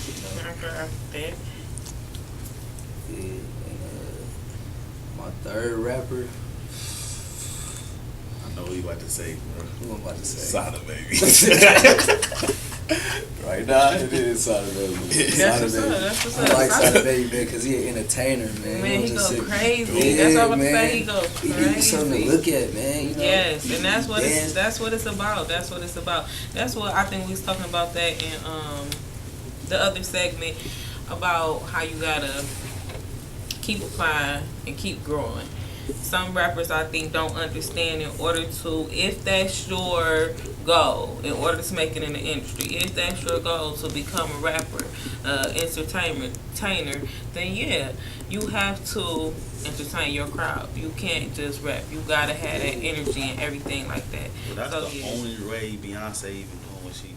You know? Okay. Yeah. And my 3rd rapper, I know what you about to say, bro. who I'm about to say? Sada, baby. Right now, it is Sada Baby. That's what's up. That's what's I up. like Sada Baby, man, because he an entertainer, man. Man, he don't go just sit- crazy. That's what I'm about to man. say. He go He give you something to crazy. look at, man. You know? Yes, and that's what Dance. that's what it's about. That's what it's about. That's what I think we was talking about that in the other segment about how you gotta keep applying and keep growing. Some rappers I think don't understand in order to, if that's your goal, in order to make it in the industry, if that's your goal to become a rapper, entertainer, then yeah, you have to entertain your crowd. You can't just rap. You gotta have that energy and everything like that. That's So, the yeah. only way Beyonce even doing what she doing.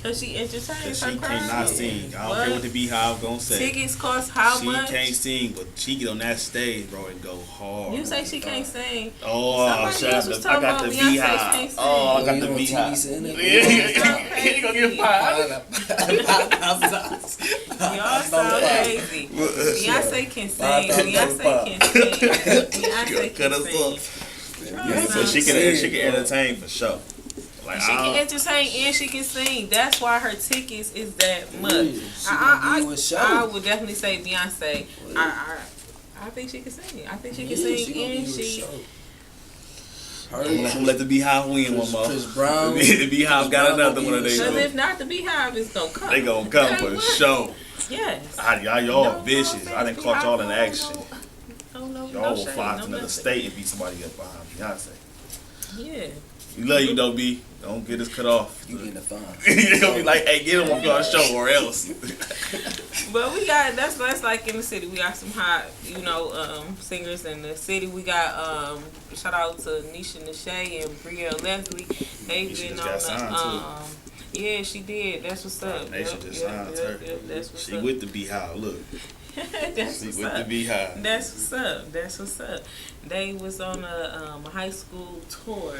Cause she entertains Cause her she crowd. cannot sing. I don't care what the Beehive gonna say. Tickets cost how she much? can't sing, but she get on that stage, bro, and go hard. You say she can't sing. Oh, Somebody shut else up. was I talking got about the Beyonce Beehive. can't sing. Oh, I got You the know TV Beehive. saying that? You gonna get fired. Y'all sound crazy. Beyonce can sing. Beyonce can sing. Beyonce Cut can us sing. off. Y'all So sound she can entertain for sure. Like She can entertain and she can sing. That's why her tickets is that much. She gonna give you a show. I would definitely say Beyonce. I think she can sing. I think she can sing she gonna and give you a she. show. I'm gonna let the Beehive win one more. Chris Brown. The Beehive got Brown another gonna one of give you their a Because shows. if not, the Beehive is gonna come. They gonna come That for what? sure. Yes. Y'all No, vicious. I didn't caught y'all in action. No, Y'all will fly to another state and beat somebody up behind Beyonce. Yeah. We love you though, B. Don't get us cut off. You getting a fine. You're gonna be like, hey, get him on our show or else. But we got that's like in the city. We got some hot, singers in the city. We got shout out to Nisha Nashay and Brielle Leslie. They've Nisha been just on got the signed, yeah, she did. That's what's up. Nation just signed her. That's what's She up. with the Beehive. Look, That's she what's with up. the Beehive. That's what's up. That's what's up. They was on a high school tour.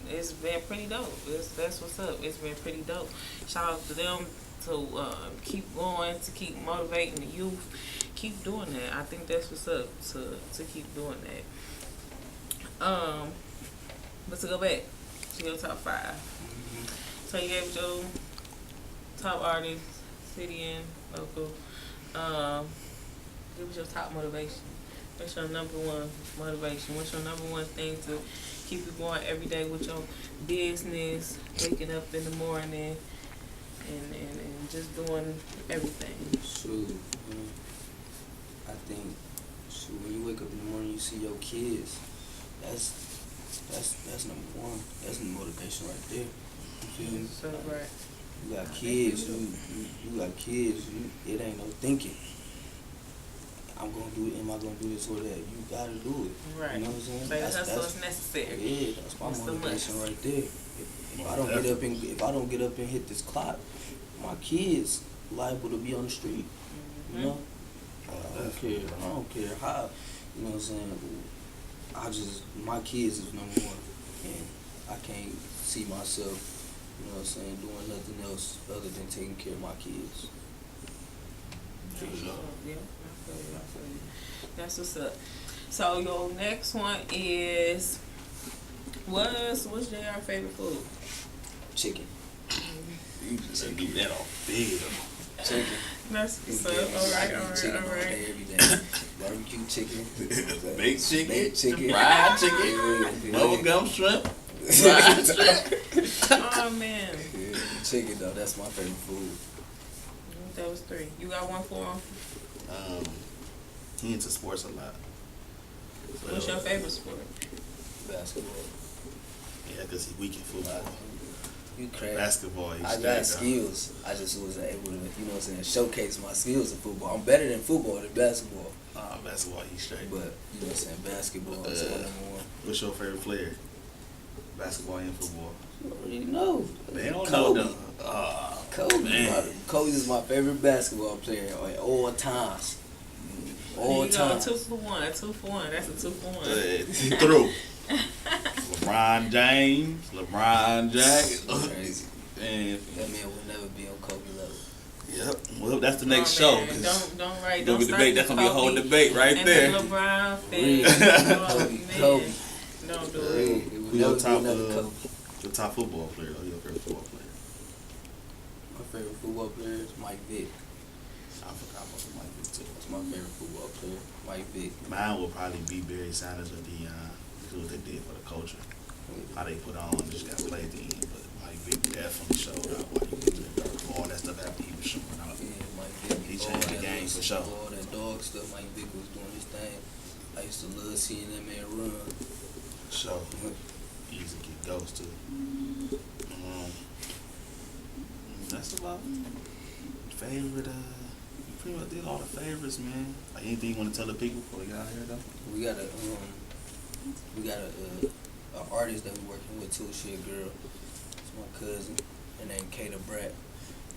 It's been pretty dope. That's what's up. It's been pretty dope. Shout out to them to keep going, to keep motivating the youth. Keep doing that. I think that's what's up. To keep doing that. But to go back to your top 5. So you gave your top artist, city and local. Give us your top motivation. What's your number one motivation? What's your number one thing to keep you going every day with your business, waking up in the morning, and just doing everything? Shoot, I think, when you wake up in the morning, you see your kids. That's number one. That's the motivation right there. You feel me? So right. You got kids. You got kids. It ain't no thinking. I'm gonna do it. Am I gonna do this or that? You gotta do it. Right. You know what I'm saying? So the hustle is necessary. Yeah, that's my That's the motivation must. right there. If I don't get up and hit this clock, my kids liable to be on the street. You know? I don't care how. You know what I'm saying? My kids is number one, and I can't see myself, you know what I'm saying, doing nothing else other than taking care of my kids. Yeah, I feel you. That's what's up. So your next one is What's JR favorite food? Chicken. You just get that off big. Chicken. That's You what's up. get me? I can eat chicken all Alright. day, every day. Barbecue chicken. Baked chicken, Baked chicken. fried chicken, Yeah. bubblegum shrimp, fried shrimp. Oh man. Yeah, chicken though, that's my favorite food. That was 3. You got one for him? He into sports a lot. What's your favorite sport? Basketball. Yeah, because he weak in football. You crazy. Basketball, he's I straight, got though. skills. I just wasn't able to, you know what I'm saying, showcase my skills in football. I'm better than football than basketball. Basketball, he's straight. But, you know what I'm saying, basketball is what I'm on. What's your favorite player? Basketball and football. You already know. They don't Kobe. know them. Kobe. Man. Kobe is my favorite basketball player at all times. All You go times. 2 for 1. 2 for 1. That's a 2 for 1. Through. LeBron James. Crazy. And That man will never be on Kobe level. yep. Well, that's the next show. Man, 'Cause don't write. Gonna Don't be start debate. That's gonna be a whole Kobe debate right and there. the LeBron Really? fan. Oh, Kobe. man. Kobe. Don't do Really? it. It will Who your never be top, another Kobe. Your top football player, or your favorite football player? My favorite football player is Mike Vick. I forgot about Mike Vick too. That's my favorite football player, Mike Vick. Mine will probably be Barry Sanders or Deion. Because what they did for the culture. How they put on, just got played the end. But Mike Vick definitely showed out why he was there. All that stuff happened, he was showing out. Yeah, Mike Vick. He changed the game for sure. All that dog stuff, Mike Vick was doing his thing. I used to love seeing that man run. So, easy to get ghosts too. That's about favorite. You pretty much did all the favorites, man. Like anything you want to tell the people before we get out of here, though? We got a artist that we working with too. She a girl. It's my cousin. Her name Kata Bratt.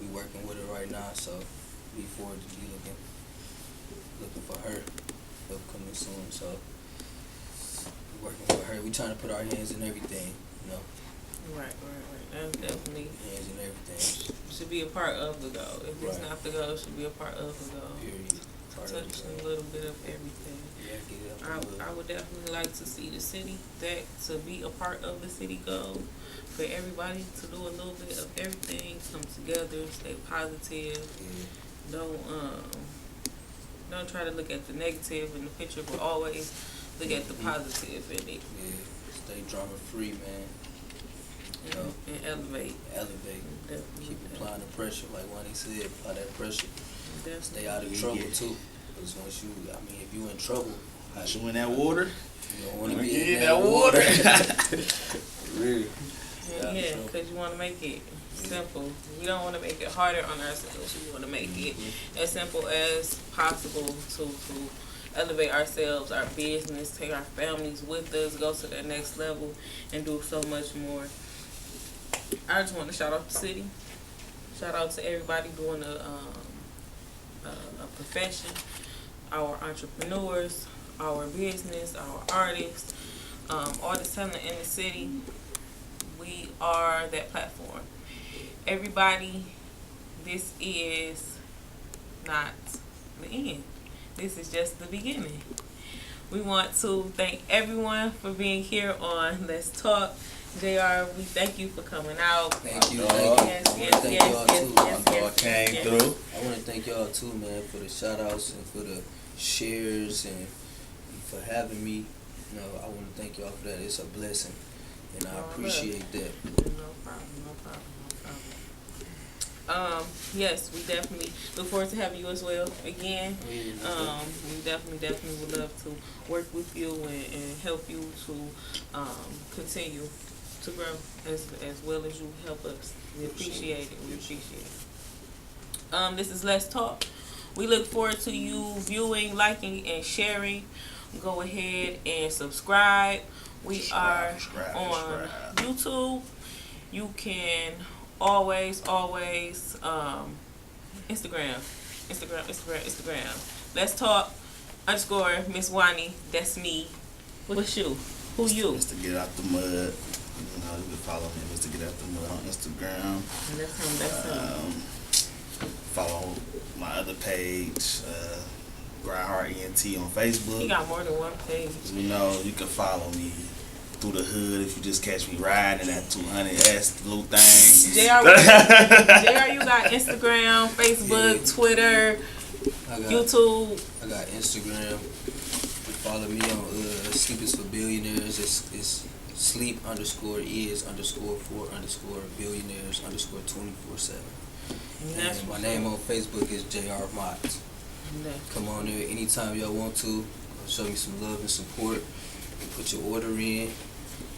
We working with her right now, so we forward to be looking for her upcoming soon. So we working with her. We trying to put our hands in everything, you know. Right. That's definitely Hands in everything. should be a part of the goal. If it's Right. not the goal, it should be a part of the goal. Period. Part of Touch the a little bit of everything. Yeah, get it up the I would definitely like to see the city to be a part of the city goal, for everybody to do a little bit of everything, come together, stay positive. Yeah. Don't try to look at the negative in the picture, but always look at the positive in it. Yeah. Stay drama free, man. And elevate. Elevate. Definitely. Keep applying the pressure, like Wani said. Apply that pressure. Definitely. Stay out of Yeah. trouble too. Because once you, if you in trouble, You in that water? you don't want to Wanna be get in in that that water. water. Really. Yeah, because you want to make it simple. We don't want to make it harder on ourselves. We want to make it as simple as possible to elevate ourselves, our business, take our families with us, go to the next level, and do so much more. I just want to shout out the city. Shout out to everybody doing a profession, our entrepreneurs, our business, our artists, all the talent in the city. We are that platform. Everybody, this is not the end. This is just the beginning. We want to thank everyone for being here on Let's Talk. JR, we thank you for coming out. Thank you. Dog. Thank you. I want to thank y'all too. Dog came through. I want to thank y'all too, man, for the shout outs and for the shares and for having me. You know, I want to thank y'all for that. It's a blessing, and I appreciate that. No problem. Yes, we definitely look forward to having you as well again. We definitely would love to work with you and help you to continue to grow as well as you help us. We appreciate it. We appreciate it. This is Let's Talk. We look forward to you viewing, liking, and sharing. Go ahead and subscribe. We are on YouTube. You can always Instagram. Let's Talk _ Miss Wani. That's me. What's you? Who you? Mr. Get Out the Mud. You know, you can follow me, Mr. Get Out the Mud on Instagram. That's him. Follow my other page, Grindhard ENT on Facebook. He got more than one page. You know, you can follow me through the hood if you just catch me riding in that 200S blue thing. JR, you got Instagram, Facebook, Yeah. Twitter, YouTube. I got Instagram. Follow me on Sleep is for Billionaires. It's sleep_is_for_billionaires_billionaires_24/7. And my name on Facebook is JR Mott. Come on there anytime y'all want to. Show me some love and support. Put your order in.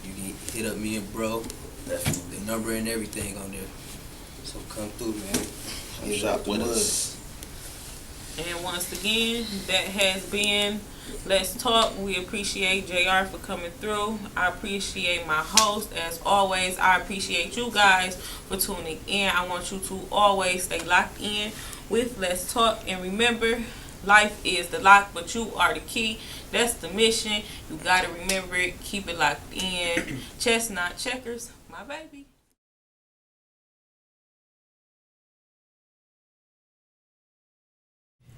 You can hit up me and bro. Definitely. The number and everything on there. So come through, man. Come shop with us. And once again, that has been Let's Talk. We appreciate JR for coming through. I appreciate my host as always. I appreciate you guys for tuning in. I want you to always stay locked in with Let's Talk. And remember, life is the lock, but you are the key. That's the mission. You got to remember it. Keep it locked in. Chestnut Checkers, my baby.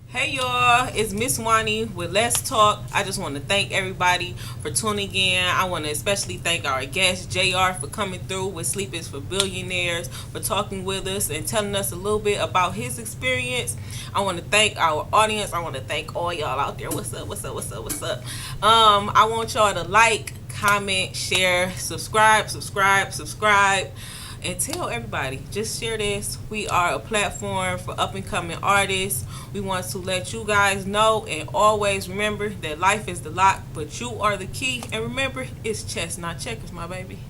Hey y'all, it's Miss Wani with Let's Talk. I just want to thank everybody for tuning in. I want to especially thank our guest JR for coming through with Sleep is for Billionaires, for talking with us and telling us a little bit about his experience. I want to thank our audience. I want to thank all y'all out there. What's up? I want y'all to like, comment, share, subscribe, and tell everybody. Just share this. We are a platform for up and coming artists. We want to let you guys know and always remember that life is the lock, but you are the key. And remember, it's chess, not checkers, my baby.